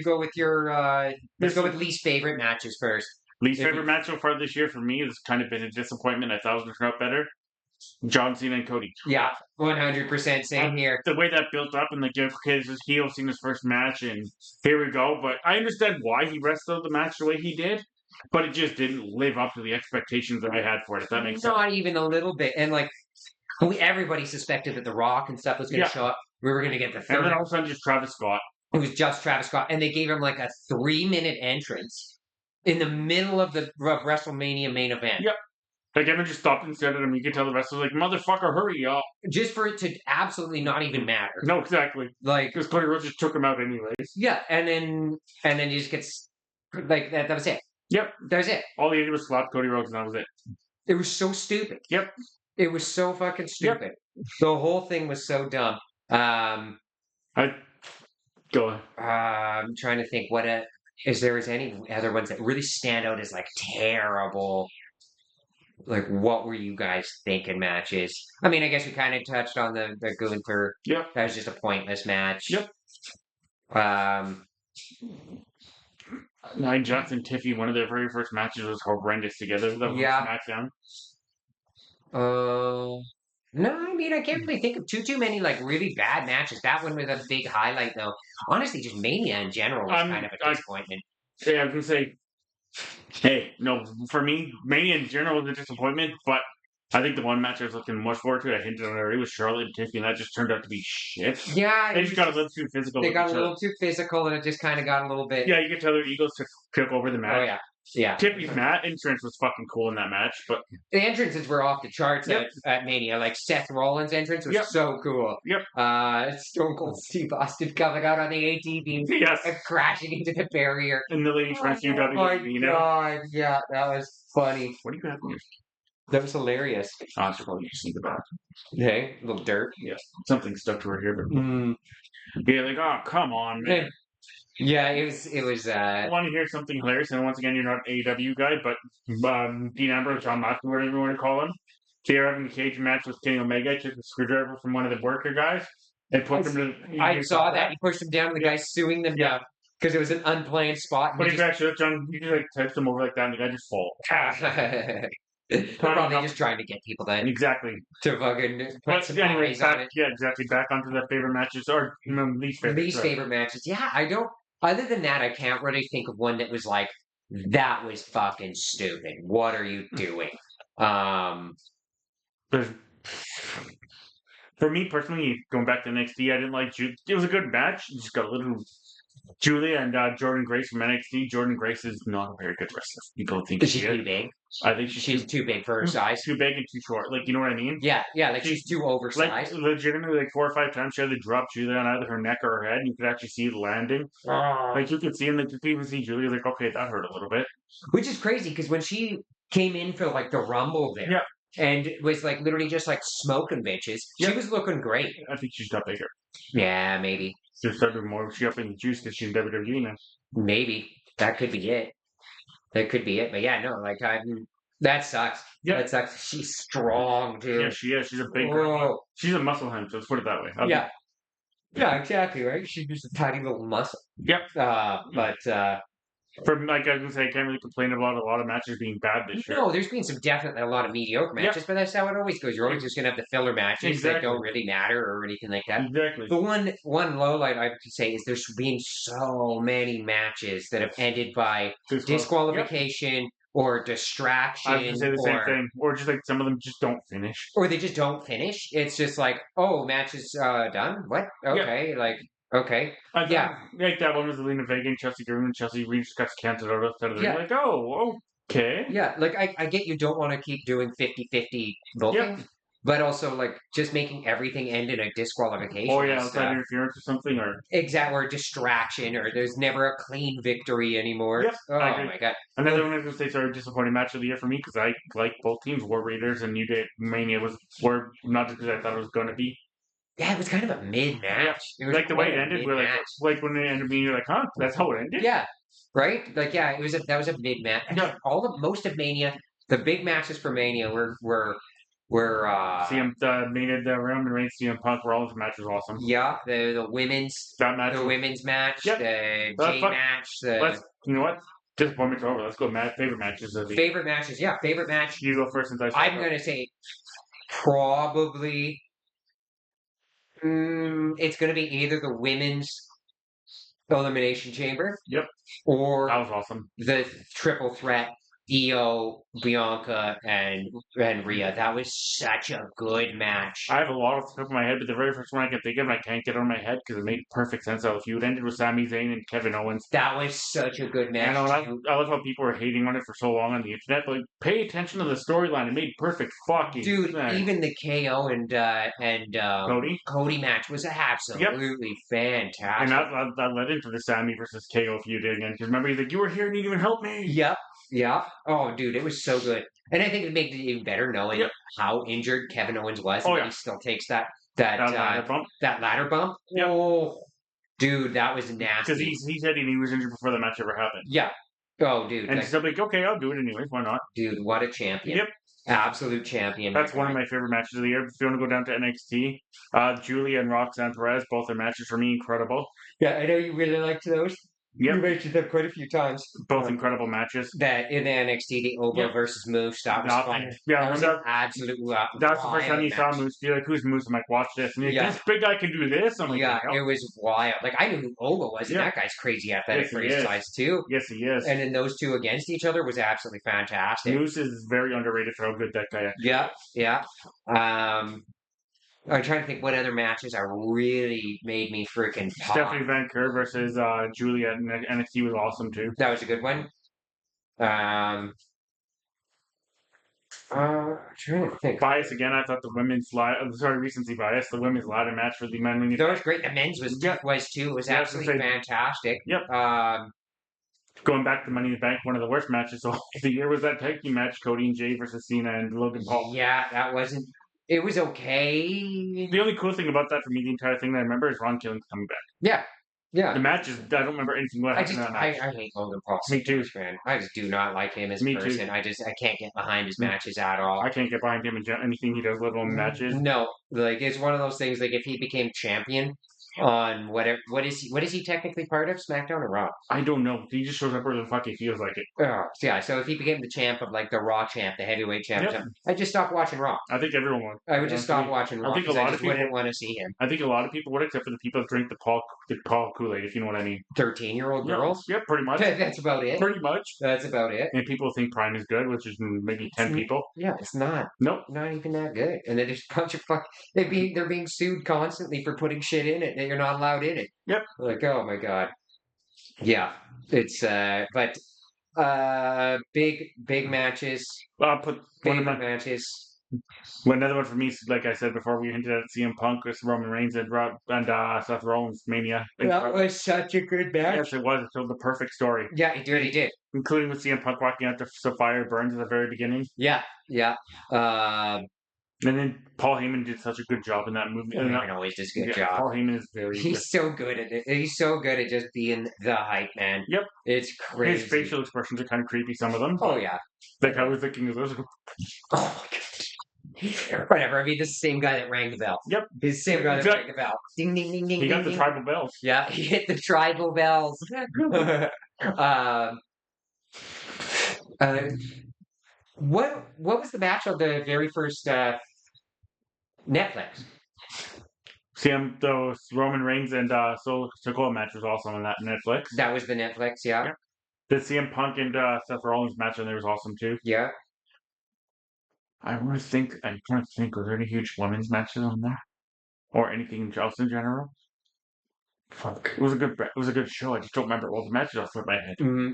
go with your let's go with least favorite matches first. Least favorite match so far this year for me has kind of been a disappointment. I thought it was going to turn out better. John Cena and Cody. Yeah, 100% same here. The way that built up and like, okay, this is heel seen his first match, and here we go. But I understand why he wrestled the match the way he did, but it just didn't live up to the expectations that I had for it. If that makes sense. Not even a little bit. And like, everybody suspected that The Rock and stuff was going to show up. We were going to get the third. And then all of a sudden, just Travis Scott. It was just Travis Scott, and they gave him like a 3-minute entrance in the middle of the WrestleMania main event. Yep. Like Evan just stopped and stared at him. You could tell the rest was like, "Motherfucker, hurry up!" Just for it to absolutely not even matter. No, exactly. Like because Cody Rhodes just took him out anyways. Yeah, and then he just gets like that. That was it. Yep, that was it. All he did was slap Cody Rhodes, and that was it. It was so stupid. Yep, it was so fucking stupid. Yep. The whole thing was so dumb. Go ahead. I'm trying to think is there any other ones that really stand out as like terrible. Like, what were you guys thinking matches? I mean, I guess we kind of touched on the Gunther. Yep. That was just a pointless match. Yep. Nia Jax and Tiffy, one of their very first matches was horrendous together. That was SmackDown. No, I mean, I can't really think of too many like really bad matches. That one was a big highlight, though. Honestly, just Mania in general was kind of a disappointment. Yeah, I was gonna say. Hey, no, for me, Mania in general was a disappointment, but I think the one match I was looking much forward to, I hinted on it already, was Charlotte and Tiffy, and that just turned out to be shit. Yeah. They just got a little too physical. They got a little too physical, and it just kind of got a little bit... Yeah, you could tell their egos took over the match. Oh, yeah. Yeah. Tiffy's entrance was fucking cool in that match, but... The entrances were off the charts at Mania. Like, Seth Rollins' entrance was so cool. Yep. Stone Cold Steve Austin coming out on the ATV. Yes. And crashing into the barrier. And the lady trying to WWE. Oh, my God. Yeah, that was funny. What do you have here? That was hilarious. Oh, I should probably just think about it. Hey, a little dirt. Yeah. Something stuck to her here, but... Yeah, like, oh, come on, man. Hey. Yeah, it was. I want to hear something hilarious, and once again, you're not an AEW guy, but Dean Ambrose, John Moxley, whatever you want to call him, they're having a cage match with Kenny Omega. Took a screwdriver from one of the worker guys and put him to. I saw that. He pushed him down, and the guy suing them down because it was an unplanned spot. But he actually, John, you just like touched him over like that, and the guy just falls. They're probably just trying to get people to fucking put some eyes on it. Yeah, exactly. Back onto the favorite matches or least favorite. Least favorite matches. Yeah, I don't. Other than that, I can't really think of one that was like, that was fucking stupid. What are you doing? For me personally, going back to NXT, I didn't like. It was a good match. You just got a little. Julia and Jordan Grace from NXT. Jordan Grace is not a very good wrestler. People think she's too big. I think she's too big for her size. Too big and too short. Like, you know what I mean? Yeah, like she's too oversized. Like, legitimately, like 4 or 5 times she had to drop Julia on either her neck or her head, and you could actually see it landing. Like, you could see, and like, you could even see Julia, like, okay, that hurt a little bit. Which is crazy, because when she came in for, like, the Rumble there, and was, like, literally just, like, smoking bitches, she was looking great. I think she's got bigger. Yeah, maybe. She's starting more. She up in the juice because she's WWE now. Maybe that could be it. That could be it. But yeah, no, like that sucks. Yeah, that sucks. She's strong, dude. Yeah, she is. She's a big girl. She's a muscle hen. So let's put it that way. Yeah, exactly. Right. She's just a tiny little muscle. Yep. But from like I was gonna say, I can't really complain about a lot of matches being bad this year. No, there's been some definitely a lot of mediocre matches, but that's how it always goes. You're always just gonna have the filler matches that don't really matter or anything like that. Exactly. The one low light I would say is there's been so many matches that have ended by disqualification or distraction. I was gonna say the same thing, or just like some of them just don't finish, or they just don't finish. It's just like, oh, match is done. What? Okay, Okay. Like that one was Lena Vega and Chelsea Green, and Chelsea Green just got canceled out of the ring. Like, oh, okay. Yeah, like I get you don't want to keep doing 50-50 booking, but also like just making everything end in a disqualification. Oh yeah, outside interference or something, or or distraction, or there's never a clean victory anymore. Yep. Oh my god. Another one I was gonna say, sorry, disappointing match of the year for me because I like both teams. War Raiders and New Day Mania were not just because I thought it was going to be. Yeah, it was kind of a mid-match. It was like the way it ended, we're like when it ended, you're like, huh, that's how it ended? Yeah, right? Like, yeah, that was a mid-match. Yeah. Most of Mania, the big matches for Mania were where CM made the Roman Reigns CM Punk Rollins match was awesome. yeah, the women's match, yep. the J match, you know what? Disappointment's over. Let's go favorite matches of the favorite matches. Yeah, favorite match. You go first since I'm gonna say probably it's gonna be either the women's Elimination Chamber. Yep. Or that was awesome. The triple threat, Io, Bianca, and Rhea. That was such a good match. I have a lot off the top of my head, but the very first one I can think of, I can't get it on my head because it made perfect sense how the feud ended with Sami Zayn and Kevin Owens. That was such a good match. I love how people were hating on it for so long on the internet, but like, pay attention to the storyline. It made perfect fucking sense. Even the KO and Cody match was absolutely fantastic. And that led into the Sami versus KO feud again. Because remember, he's like, "You were here and you didn't even help me." Yep. Yeah. Oh, dude, it was so good. And I think it made it even better knowing how injured Kevin Owens was. And he still takes that ladder bump. That ladder bump. Yep. Oh, dude, that was nasty. Because he said he was injured before the match ever happened. Yeah. Oh, dude. And he's still like, okay, I'll do it anyways. Why not? Dude, what a champion. Yep. Absolute champion. That's one of my favorite matches of the year. If you want to go down to NXT, Julia and Roxanne Perez, both their matches for me, incredible. Yeah, I know you really liked those. Yep. You mentioned them quite a few times. Both incredible matches. That in the NXT, the Ogo versus Moose, that was fun. Yeah, that was an absolute that's the first time you saw Moose. You're like, who's Moose? I'm like, watch this. And you're like, this big guy can do this? I'm like, it was wild. Like, I knew who Ogo was, and that guy's crazy athletic for his size, too. Yes, he is. And then those two against each other was absolutely fantastic. Moose is very underrated for how good that guy is. Yeah. I'm trying to think what other matches are really made me freaking pop. Stephanie Van Keur versus Julia in NXT was awesome too. That was a good one. I'm trying to think. Bias again. I thought the women's recency bias. The women's ladder match for the men. That was great. The men's was too. It was absolutely fantastic. Yep. Going back to Money in the Bank, one of the worst matches of the year was that tag team match: Cody and Jay versus Cena and Logan Paul. Yeah, that wasn't. It was okay. The only cool thing about that for me, the entire thing that I remember, is Ron Killings coming back. Yeah. The match is. I don't remember anything about that match. I hate Logan Paul. Me too, man. I just do not like him as a person. I can't get behind his matches at all. I can't get behind him in anything he does, let alone matches. No, like it's one of those things. Like if he became champion on whatever, what is he technically part of? SmackDown or Raw? I don't know. He just shows up where the fuck he feels like it. Yeah. So if he became the champ of like the Raw champ, the heavyweight champ, I just stopped watching Raw. I think everyone would. I would just stop watching Raw. I think a lot of people wouldn't want to see him. I think a lot of people would, except for the people that drink the Paul Kool-Aid, if you know what I mean. 13-year-old girls. Yeah, pretty much. That's about it. Pretty much. That's about it. And people think Prime is good, which is maybe 10 people. Yeah, it's not. Nope. Not even that good. And then there's a bunch of they're being sued constantly for putting shit in it that you're not allowed in it. Yep. Like, oh my god. It's big matches. I'll put favorite matches. Another one for me, like I said before, we hinted at CM Punk with Roman Reigns and Seth Rollins Mania. That was such a good match. Yes, it was. It told the perfect story. Yeah, it really did. Including with CM Punk walking out to Sapphire Burns at the very beginning. Yeah. And then Paul Heyman did such a good job in that movie. Paul Heyman always does a good job. Paul Heyman is very good. So good at it. He's so good at just being the hype man. Yep. It's crazy. His facial expressions are kind of creepy, some of them. Oh, yeah. Like I was thinking of those. Oh, my God. Whatever. I mean, this is the same guy that rang the bell. Yep. He's the same guy that rang the bell. Ding, ding, ding, ding. He got the tribal bells. Yeah, he hit the tribal bells. What was the match of the very first Netflix? Those Roman Reigns and Sokoa match was also on that Netflix. That was the Netflix, yeah. The CM Punk and Seth Rollins match on there was awesome too. Yeah. I'm trying to think. Was there any huge women's matches on there, or anything else in general? Fuck, it was a good show. I just don't remember all the matches off the top of my head. Mm-hmm.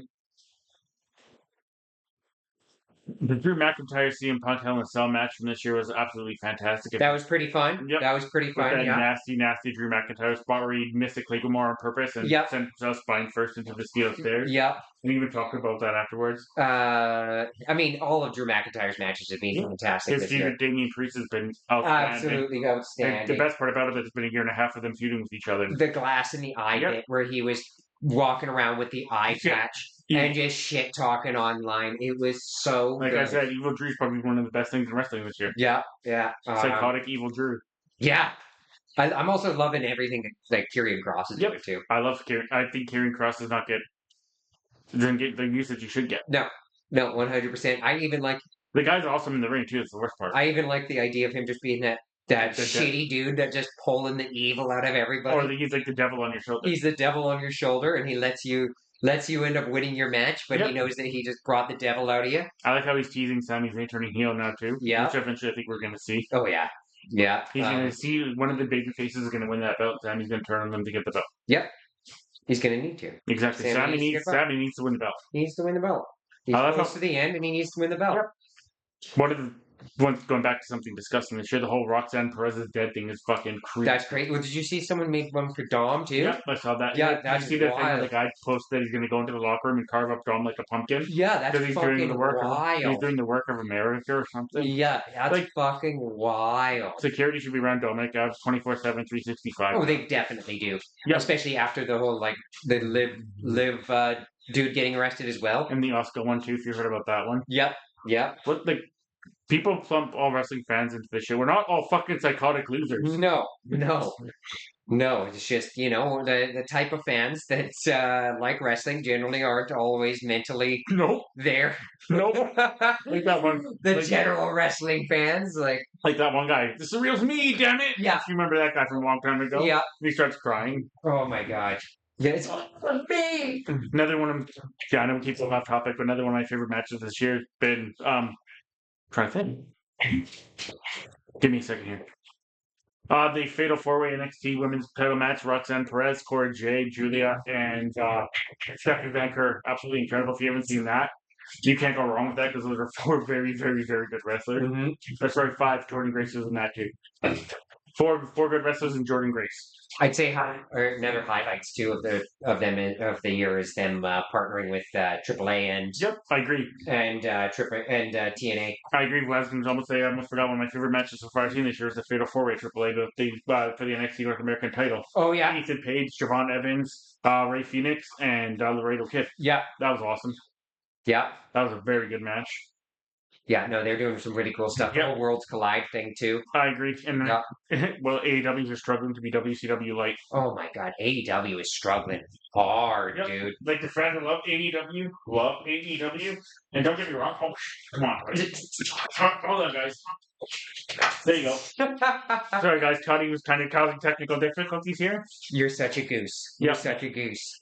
The Drew McIntyre CM Punk Hell in a Cell match from this year was absolutely fantastic. That was pretty fun. Yep. That was pretty fun. With that nasty Drew McIntyre spot where he missed a Claymore on purpose and sent himself spine first into the steel stairs. Yep. And even talked about that afterwards. I mean, all of Drew McIntyre's matches have been fantastic. His feud with Damian Priest has been outstanding. Absolutely outstanding. The best part about it is it's been a year and a half of them feuding with each other. The glass in the eye bit where he was walking around with the eye patch. and just shit talking online. It was so like good. I said, Evil Drew's probably one of the best things in wrestling this year. Yeah, yeah. Psychotic Evil Drew. Yeah. I'm also loving everything that Kieran Cross is doing too. I love Kieran. I think Kieran Cross doesn't get the usage you should get. No, 100%. I even like the guy's awesome in the ring too. It's the worst part. I even like the idea of him just being that shitty dude that just pulling the evil out of everybody. Or he's like the devil on your shoulder. He's the devil on your shoulder, and he lets you end up winning your match, but he knows that he just brought the devil out of you. I like how he's teasing Sami Zayn turning heel now too. Yeah, which eventually I think we're gonna see. Oh yeah, yeah. He's gonna see one of the baby faces is gonna win that belt. Sami's gonna turn on them to get the belt. Yep, he's gonna need to. Exactly. Sami needs to win the belt. He needs to win the belt. He's close to the end, and he needs to win the belt. Yep. Going back to something disgusting, this year the whole Roxanne Perez's dead thing is fucking creepy. That's great. Well, did you see someone made one for Dom too? Yeah, I saw that. Yeah, that's you see that thing where the guy posted that he's going to go into the locker room and carve up Dom like a pumpkin? Yeah, that's he's fucking doing the work wild. he's doing the work of America or something. Yeah, that's fucking wild. Security should be around Dominic Avs 24/7, 365. Oh, they definitely do. Yeah, especially after the whole the live dude getting arrested as well, and the Oscar one too. If you heard about that one. Yep. What people plump all wrestling fans into this shit. We're not all fucking psychotic losers. No. It's just, the type of fans that like wrestling generally aren't always mentally there. Nope. Like that one. The general wrestling fans, like that one guy. The surreal's me, damn it. Yeah. You remember that guy from a long time ago? Yeah. And he starts crying. Oh my god. Yeah, it's all for me. Another one of I know we keep going off topic, but another one of my favorite matches this year has been trying to think. Give me a second here. The Fatal 4-Way NXT Women's Title match: Roxanne Perez, Cora Jade, Julia, and Stephanie Vanker. Absolutely incredible. If you haven't seen that, you can't go wrong with that because those are 4 very, very, very good wrestlers. Mm-hmm. That's right, 5 Jordan Graces in that too. 4 good wrestlers and Jordan Grace. I'd say another highlights too of the year is them partnering with AAA and I agree, and TNA. I agree. I was almost say I almost forgot one of my favorite matches so far I've seen this year is the Fatal 4-Way AAA for the NXT North American title. Oh yeah, Ethan Page, Javon Evans, Ray Phoenix, and Laredo Kid. Yeah, that was awesome. Yeah, that was a very good match. Yeah, no, they're doing some really cool stuff. The whole Worlds Collide thing too. I agree. And well, AEW is struggling to be WCW light. Oh my god, AEW is struggling hard, dude. Like the fans that love AEW, and don't get me wrong. Oh, come on, hold on, guys. There you go. Sorry, guys. Cuddy was kind of causing technical difficulties here. You're such a goose. You're such a goose.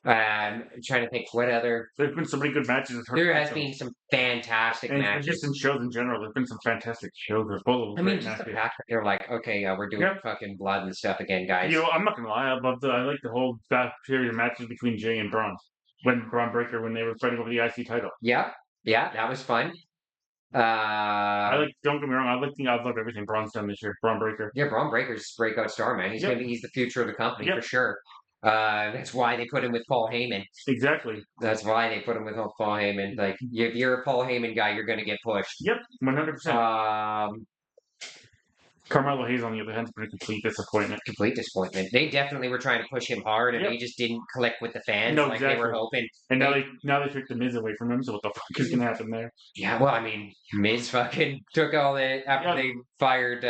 I'm trying to think what other. There's been so many good matches. There has been some fantastic matches. Just in shows in general, there's been some fantastic shows. Just the fact that they're like, okay, we're doing fucking blood and stuff again, guys. I'm not gonna lie. I like the whole series of matches between Jay and Braun. Braun Breaker when they were fighting over the IC title. Yeah, that was fun. Don't get me wrong. I love everything Braun's done this year. Braun Breaker. Yeah, Braun Breaker's breakout star, man. He's the future of the company for sure. That's why they put him with Paul Heyman. Exactly. That's why they put him with Paul Heyman. Like, if you're a Paul Heyman guy, you're going to get pushed. Yep, 100%. Carmelo Hayes, on the other hand, has been a complete disappointment. They definitely were trying to push him hard, and they just didn't click with the fans they were hoping. And now they took the Miz away from him, so what the fuck is going to happen there? Yeah, well, I mean, Miz fucking took all the... After they fired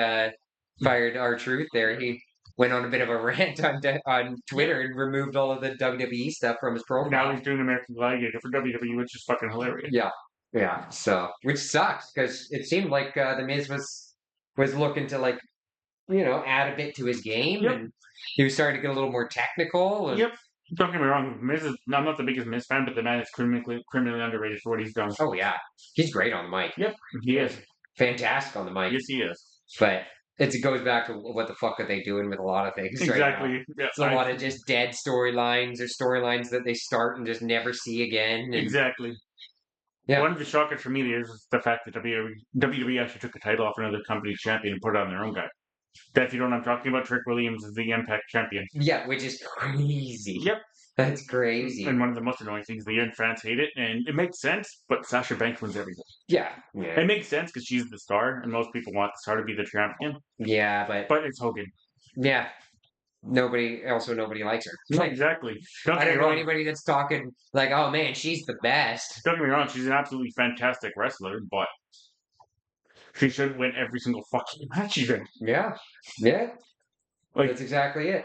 R-Truth there, he went on a bit of a rant on Twitter and removed all of the WWE stuff from his profile. Now he's doing American Gladiator for WWE, which is fucking hilarious. Yeah. So, which sucks, because it seemed like the Miz was looking to, add a bit to his game, and he was starting to get a little more technical. And... Don't get me wrong, I'm not the biggest Miz fan, but the man is criminally underrated for what he's done. Oh, yeah. He's great on the mic. Yep, he is. Fantastic on the mic. Yes, he is. But it goes back to what the fuck are they doing with a lot of things exactly. right now. It's a lot of just dead storylines or storylines that they start and just never see again. And... Exactly. Yeah. One of the shockers for me is the fact that WWE actually took the title off another company's champion and put it on their own guy. If you don't know what I'm talking about, Trick Williams is the Impact champion. Yeah, which is crazy. Yep. That's crazy. And one of the most annoying things, the fans hate it, and it makes sense, but Sasha Banks wins everything. Yeah. It makes sense because she's the star, and most people want the star to be the champion. Yeah, but it's Hogan. Yeah. nobody likes her. No, Like, exactly. Don't I get don't me know wrong. anybody that's talking like, oh man, she's the best. Don't get me wrong. She's an absolutely fantastic wrestler, but she should win every single fucking match she's in. Yeah, yeah, Like, that's exactly it.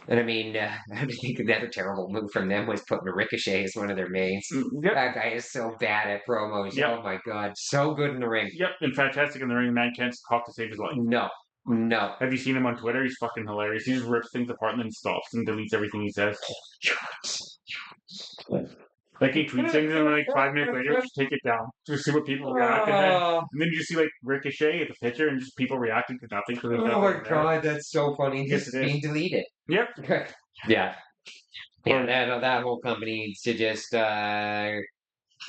And I mean, I think another terrible move from them was putting Ricochet as one of their mains. yep, That guy is so bad at promos. yep, Oh my god, so good in the ring. yep, and fantastic in the ring. The man can't talk to save his life. No, no. Have you seen him on Twitter? He's fucking hilarious. He just rips things apart and then stops and deletes everything he says. Like he tweets things and then like 5 minutes later, just take it down. Just see what people react, and then you see like Ricochet at the picture and just people reacting to nothing because Oh my god, that's so funny. Yes, Just it is. being deleted. Yep. Yeah. Yeah, that whole company needs to just They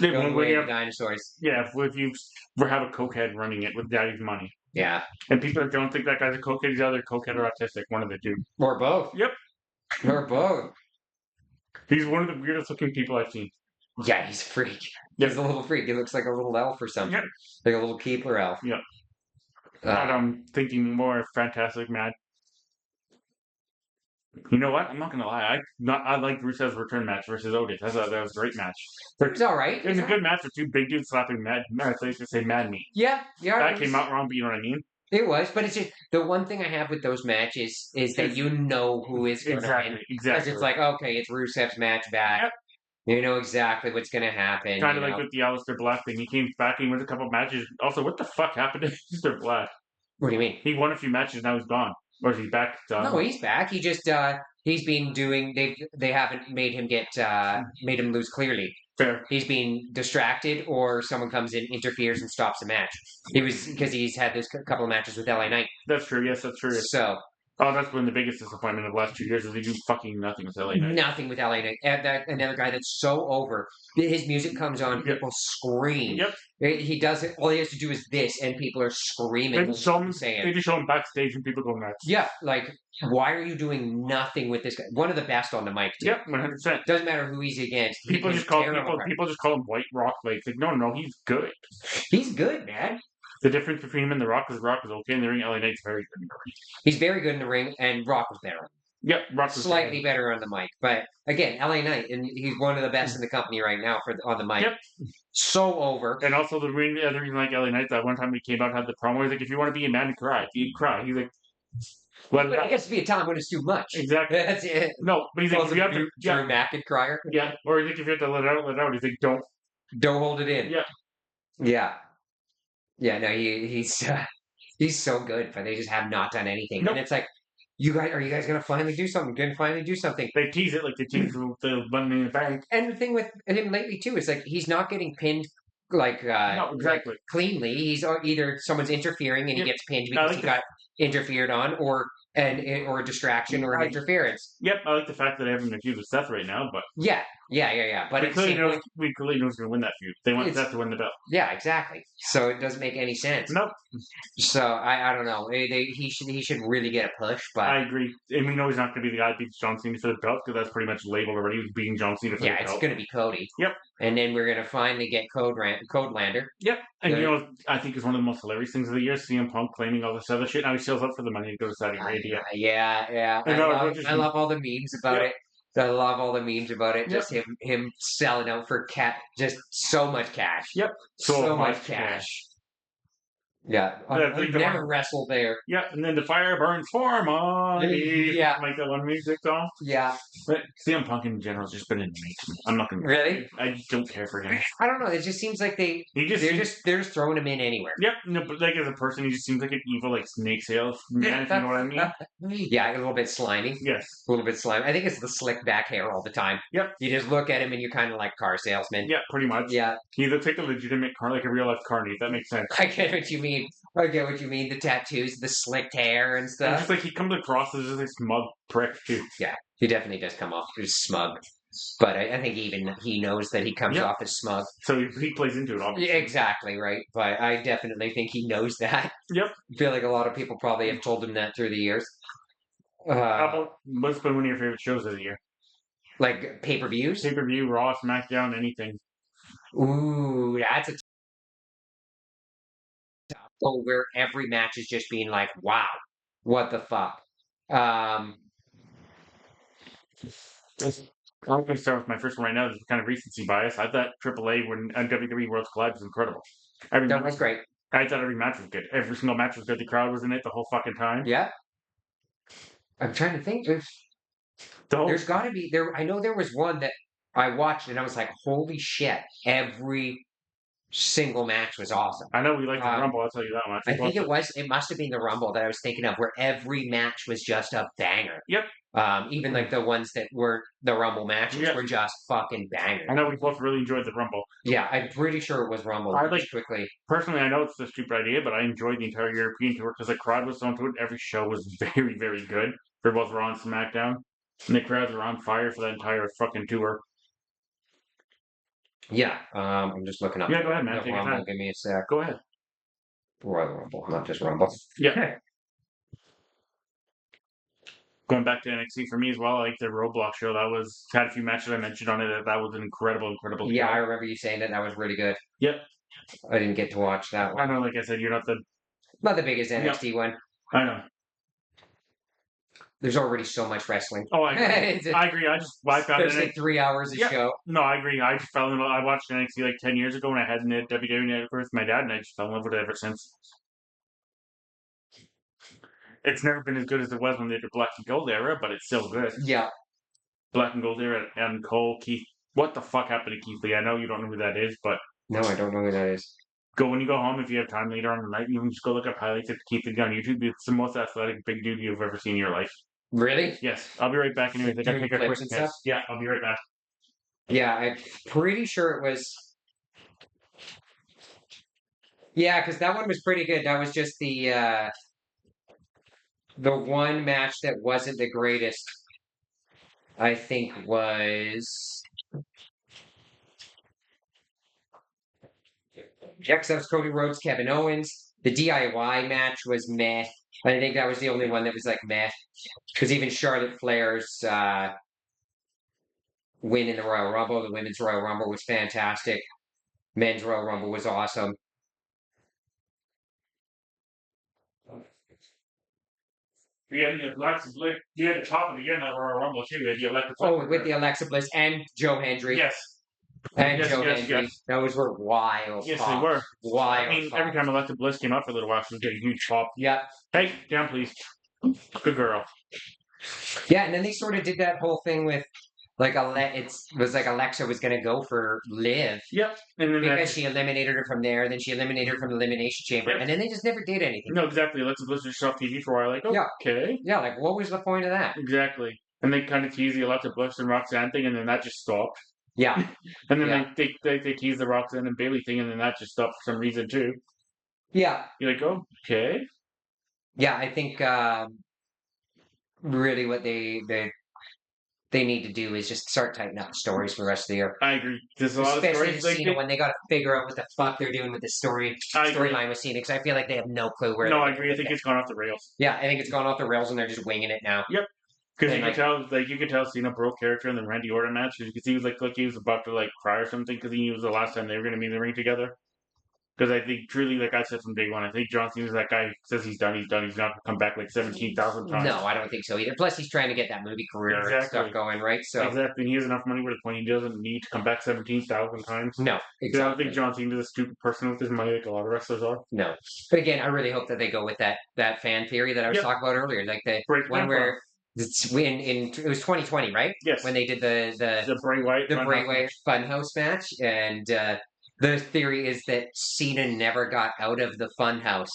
go won't away win. the dinosaurs. Yeah, if you have a cokehead running it with daddy's money. Yeah. And people don't think that guy's a cokehead, he's either cokehead or autistic, one of the two. Or both. Yep. Or both. He's one of the weirdest looking people I've seen. Yeah, he's a freak. Yep. He's a little freak. He looks like a little elf or something. Yep. Like a little keeper elf. Yep. But I'm thinking more fantastic, Mad. You know what? I'm not gonna lie. I like Rusev's return match versus Otis. I thought that was a great match. It was all right. It was a good match with two big dudes slapping mad. I used to say mad meat. Yeah, yeah. That came out wrong, but you know what I mean. It was, but it's just the one thing I have with those matches is that you know who is going to win. Because it's like, okay, it's Rusev's match back. Yep. You know exactly what's going to happen. Kind of like with the Aleister Black thing. He came back and won a couple matches. Also, what the fuck happened to Aleister Black? What do you mean? He won a few matches, now he's gone. Or is he back? No, he's back. He just he's been doing. They haven't made him made him lose clearly. Fair. He's been distracted, or someone comes in, interferes, and stops the match. He was because he's had this couple of matches with LA Knight. That's true. Yes, that's true. So. Oh, that's been the biggest disappointment of the last 2 years is they do fucking nothing with LA Knight. Nothing with LA Knight. And another guy that's so over. His music comes on, people scream. Yep. He does it. All he has to do is this, and people are screaming. They just show him backstage, and people go nuts. Yeah, like why are you doing nothing with this guy? One of the best on the mic, too. Yep, 100%. Doesn't matter who he's against. People just call him White Rock. Like, no, he's good. He's good, man. The difference between him and The Rock is Rock is okay in the ring. LA Knight's very good in the ring. He's very good in the ring, and Rock was better. Yep, Rock was slightly better on the mic, but again, LA Knight, and he's one of the best in the company right now on the mic. Yep. So over. And also the other reason I like LA Knight, that one time he came out and had the promo, he's like, if you want to be a man and cry, you cry. He's like, well, it gets to be a time when it's too much. Exactly. That's it. No, but he's like, if you have to, Drew Mackin crier. Yeah, or he's like, if you have to let it out. He's like, don't hold it in. Yeah. Yeah. Yeah. No, he's so good, but they just have not done anything, and it's like. Are you guys gonna finally do something? Gonna finally do something? They tease it like they tease the Money in the Bank. And the thing with him lately too is like he's not getting pinned like exactly like cleanly. He's either someone's interfering and he gets pinned because he got interfered on, or a distraction or an interference. Yep, I like the fact that they haven't feud with Seth right now, but yeah. But we clearly know who's going to win that feud. They want Seth to win the belt. Yeah, exactly. So it doesn't make any sense. Nope. So I don't know. He should really get a push. But I agree, and we know he's not going to be the guy that beats John Cena for the belt because that's pretty much labeled already. He's beating John Cena for the belt. Yeah, it's going to be Cody. Yep. And then we're going to finally get Codelander. Yep. And you know, I think is one of the most hilarious things of the year, CM Punk claiming all this other shit. Now he shows up for the money to go to Saudi Arabia. Yeah. I love all the memes about it. I love all the memes about it. Just him selling out for just so much cash. Yep. So much cash. Yeah. I've never wrestled there. Yeah, and then the fire burns for money. Yeah. Like that one music song. Yeah. But CM Punk in general has just been annoying to me. I'm not going to. Really? I don't care for him. I don't know. It just seems like they're just throwing him in anywhere. Yep. No, but like as a person, he just seems like an evil, like snake salesman, if you know what I mean. Yeah, a little bit slimy. Yes. A little bit slimy. I think it's the slick back hair all the time. Yep. You just look at him and you're kind of like car salesman. Yeah, pretty much. Yeah. He looks like a legitimate car, like a real life carny, if that makes sense. I get what you mean. The tattoos, the slicked hair and stuff. And just like he comes across as just a smug prick too. Yeah, he definitely does come off as smug. But I think even he knows that he comes off as smug. So he plays into it, obviously. Yeah, exactly, right. But I definitely think he knows that. Yep. I feel like a lot of people probably have told him that through the years. What's been one of your favorite shows of the year? Like pay-per-views? Pay-per-view, Raw, SmackDown, anything. Ooh, that's a where every match is just being like, wow, what the fuck? Um, I'm going to start with my first one right now. This is kind of recency bias. I thought AAA when WWE Worlds Collide was incredible. that was great. I thought every match was good. Every single match was good. The crowd was in it the whole fucking time. Yeah. I'm trying to think. There's got to be there. I know there was one that I watched and I was like, "Holy shit!" Every single match was awesome. I know we like the Rumble. I'll tell you that much. I think it was. It must have been the Rumble that I was thinking of, where every match was just a banger. Yep. Even like the ones that were the Rumble matches were just fucking bangers. I know we both really enjoyed the Rumble. Yeah, I'm pretty sure it was Rumble. Quickly. Personally, I know it's a stupid idea, but I enjoyed the entire European tour because the crowd was so into it. Every show was very, very good for both Raw and SmackDown, and the crowds were on fire for that entire fucking tour. Yeah, I'm just looking up. Yeah, go ahead, man. Take your time. Give me a sec. Go ahead. Royal Rumble, not just Rumble. Yeah. Going back to NXT for me as well, I like the Roadblock show. That had a few matches I mentioned on it. That was an incredible Yeah, show. I remember you saying that. That was really good. Yep. I didn't get to watch that one. I know, like I said, you're not the biggest NXT one. I know. There's already so much wrestling. Oh, I agree. I agree. I found it like 3 hours a show. No, I agree. I watched NXT like 10 years ago when I had WWE Network with my dad, and I just fell in love with it ever since. It's never been as good as it was when they did the Black and Gold era, but it's still good. Yeah. Black and Gold era, Adam Cole, Keith. What the fuck happened to Keith Lee? I know you don't know who that is, but no, I don't know who that is. When you go home, if you have time later on the night, you can just go look up highlights of Keith Lee on YouTube. It's the most athletic big dude you've ever seen in your life. Really? Yes. I'll be right back. Anyway, I gotta take a quick piss. Yeah, I'll be right back. Yeah, I'm pretty sure it was. Yeah, because that one was pretty good. That was just the one match that wasn't the greatest. I think was. Yeah, because that was Cody Rhodes, Kevin Owens. The DIY match was meh. I think that was the only one that was like meh. Because even Charlotte Flair's win in the Royal Rumble, the Women's Royal Rumble, was fantastic. Men's Royal Rumble was awesome. Yeah, Alexa Bliss. You had the top of the year in that Royal Rumble too. You had the Alexa Bliss. Oh, with the Alexa Bliss and Joe Hendry. Yes. And Joe Hendry. Yes. Those were wild. Yes, they were. Wild. I mean, every time Alexa Bliss came up for a little while, she was getting a huge pop. Yeah. Hey, down, please. Good girl. Yeah, and then they sort of did that whole thing with, like, it was like Alexa was going to go for Liv. Yep. And then because she eliminated her from there, then she eliminated her from the Elimination Chamber, and then they just never did anything. No, exactly. Alexa Bliss was just off TV for a while. Like, okay. Yeah, like, what was the point of that? Exactly. And they kind of teased the Alexa Bliss and Roxanne thing, and then that just stopped. Yeah. And then they teased the Roxanne and Bayley thing, and then that just stopped for some reason, too. Yeah. You're like, okay. Yeah, I think really what they need to do is just start tightening up the stories for the rest of the year. I agree. There's a lot of stories. Especially when they got to figure out what the fuck they're doing with the storyline with Cena, because I feel like they have no clue where. No, I agree. I think it's gone off the rails. Yeah, I think it's gone off the rails, and they're just winging it now. Yep. Because you could tell Cena broke character in the Randy Orton match. You could see he was like he was about to cry or something because he knew it was the last time they were going to be in the ring together. Because I think truly, like I said from day one, I think John Cena's that guy who says he's done. He's not going to come back like 17,000 times. No, I don't think so either. Plus, he's trying to get that movie career stuff going, right? So exactly, he has enough money where the point he doesn't need to come back 17,000 times. No, exactly. I don't think John Cena's a stupid person with his money like a lot of wrestlers are. No, but again, I really hope that they go with that fan theory that I was talking about earlier, like the one where. It was 2020, right? Yes. When they did the Bray Wyatt Funhouse match, and the theory is that Cena never got out of the Funhouse,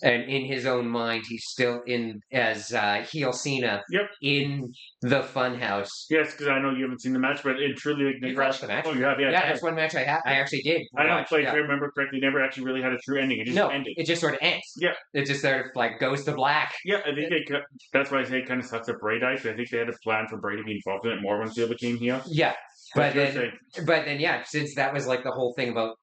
and in his own mind, he's still in as heel Cena in the Funhouse. Yes, because I know you haven't seen the match, but it truly you watched the match. Oh, you have, yeah. Yeah, that's one match I actually did. I don't play. If I remember correctly, never actually really had a true ending. It just ended. It just sort of ends. Yeah, it just sort of goes to black. Yeah, I think that's why I say it kind of sucks that Bray died. Because I think they had a plan for Bray to be involved in it more once he became heel. Yeah. But then, yeah, since that was the whole thing about,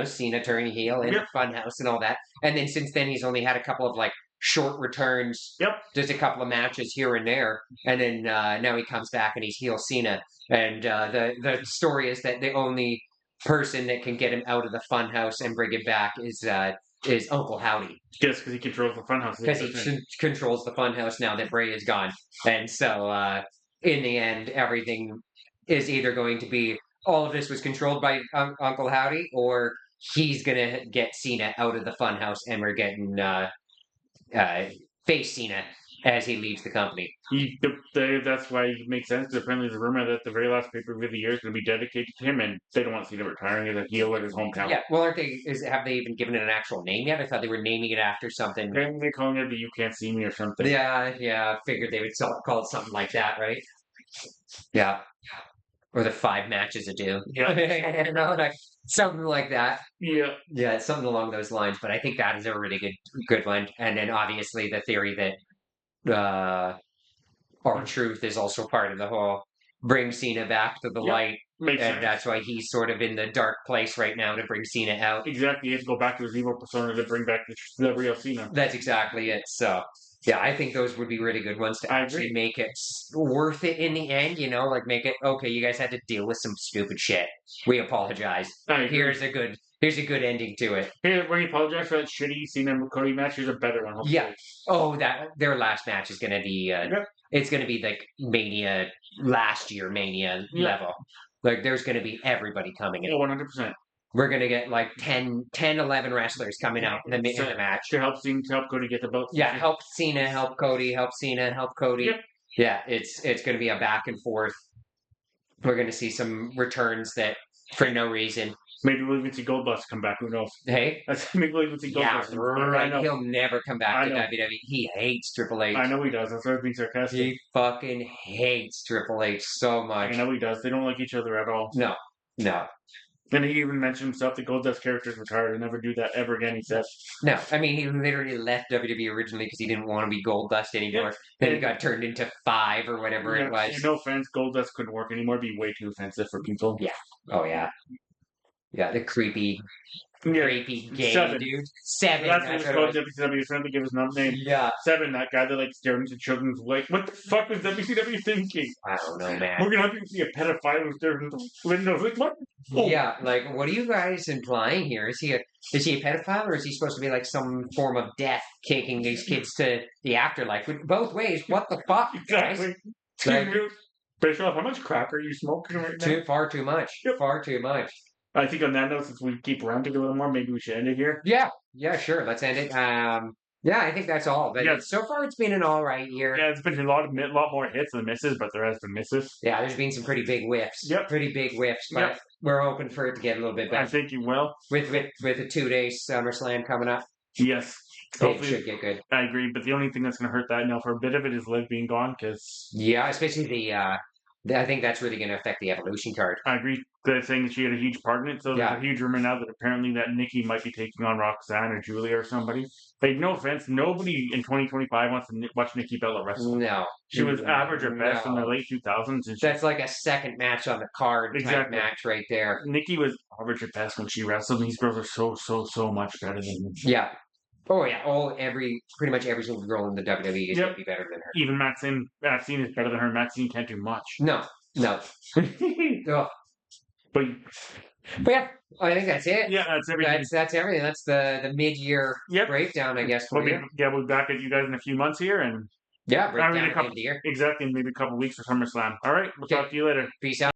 Cena turning heel in the Funhouse and all that, and then since then he's only had a couple of short returns, just a couple of matches here and there, and then now he comes back and he's heel Cena, and the story is that the only person that can get him out of the Funhouse and bring him back is is Uncle Howdy. Yes, because he controls the funhouse. Because he controls the funhouse now that Bray is gone. And so, in the end, everything is either going to be all of this was controlled by Uncle Howdy, or he's going to get Cena out of the funhouse and we're getting face Cena as he leaves the company. That's why it makes sense. Because apparently, there's a rumor that the very last pay-per-view of the year is going to be dedicated to him, and they don't want Cena retiring as a heel at his hometown. Yeah, well, aren't they? Have they even given it an actual name yet? I thought they were naming it after something. Maybe they're calling it the "You Can't See Me" or something. Yeah. I figured they would call it something like that, right? Yeah. Or the 5 matches a do. Yeah. Like something like that. Yeah, something along those lines. But I think that is a really good one. And then obviously the theory that R-Truth is also part of the whole bring Cena back to the light. Makes sense. That's why he's sort of in the dark place right now to bring Cena out. Exactly, he has to go back to his evil persona to bring back the real Cena. That's exactly it. So, yeah, I think those would be really good ones to actually make it worth it in the end. Like make it okay. You guys had to deal with some stupid shit. We apologize. Here's a good ending to it. Hey, when you apologize for that shitty Cena and Cody match, here's a better one. Hopefully. Yeah. Oh, their last match is gonna be. It's gonna be like Mania last year Mania level. Like there's gonna be everybody coming in. 100%. We're gonna get like 10, 11 wrestlers coming out in the match to help Cody get the belt. Yeah, help Cena, help Cody, help Cena, help Cody. Yep. Yeah, it's gonna be a back and forth. We're gonna see some returns that for no reason. Maybe we'll even see Goldust come back. Who knows? Hey, maybe we'll even see Goldust. Yeah, right. He'll never come back to WWE. He hates Triple H. I know he does. That's why I was being sarcastic. He fucking hates Triple H so much. I know he does. They don't like each other at all. No. And he even mentioned himself the Goldust character's retired and never do that ever again, he said. No, I mean, he literally left WWE originally because he didn't want to be Goldust anymore. Yep. Then he got turned into 5 or whatever it was. No offense, Goldust couldn't work anymore. It'd be way too offensive for people. Yeah. Oh, yeah. Yeah, the creepy gay 7. Dude. 7. That's what was called WCW. He's trying to give his name. Yeah. 7, that guy that stared into children's like, what the fuck was WCW thinking? I don't know, man. We're gonna have to see a pedophile staring into windows. Like what? Oh. Yeah, like what are you guys implying here? Is he a pedophile, or is he supposed to be like some form of death, taking these kids to the afterlife? Both ways. What the fuck? Exactly. Bischoff, how much crack are you smoking right now? Far too much. Yep. Far too much. I think on that note, since we keep ranting a little more, maybe we should end it here. Yeah, sure. Let's end it. Yeah, I think that's all. But so far, it's been an all right year. Yeah, it's been a lot more hits than misses, but there has been misses. Yeah, there's been some pretty big whiffs. Yep. Pretty big whiffs, but we're hoping for it to get a little bit better. I think you will. With a 2-day SummerSlam coming up. Yes. Hopefully, it should get good. I agree, but the only thing that's going to hurt that now for a bit of it is Liv being gone, because... Yeah, especially I think that's really going to affect the Evolution card. I agree. They're saying that she had a huge part in it, so there's a huge rumor now that apparently that Nikki might be taking on Roxanne or Julia or somebody. Like, no offense, nobody in 2025 wants to watch Nikki Bella wrestle. No. She was average at best in the late 2000s. And that's like a second match on the card type match right there. Nikki was average at best when she wrestled, and these girls are so much better than her. Yeah. Oh yeah, pretty much every single girl in the WWE is going to be better than her. Even Maxine is better than her. Maxine can't do much. No. Oh. But yeah, I think that's it. Yeah, that's everything. That's everything. That's the mid-year breakdown, I guess. We'll be back at you guys in a few months here, and breakdown at the end of the year. Exactly, maybe a couple weeks for SummerSlam. All right, we'll talk to you later. Peace out.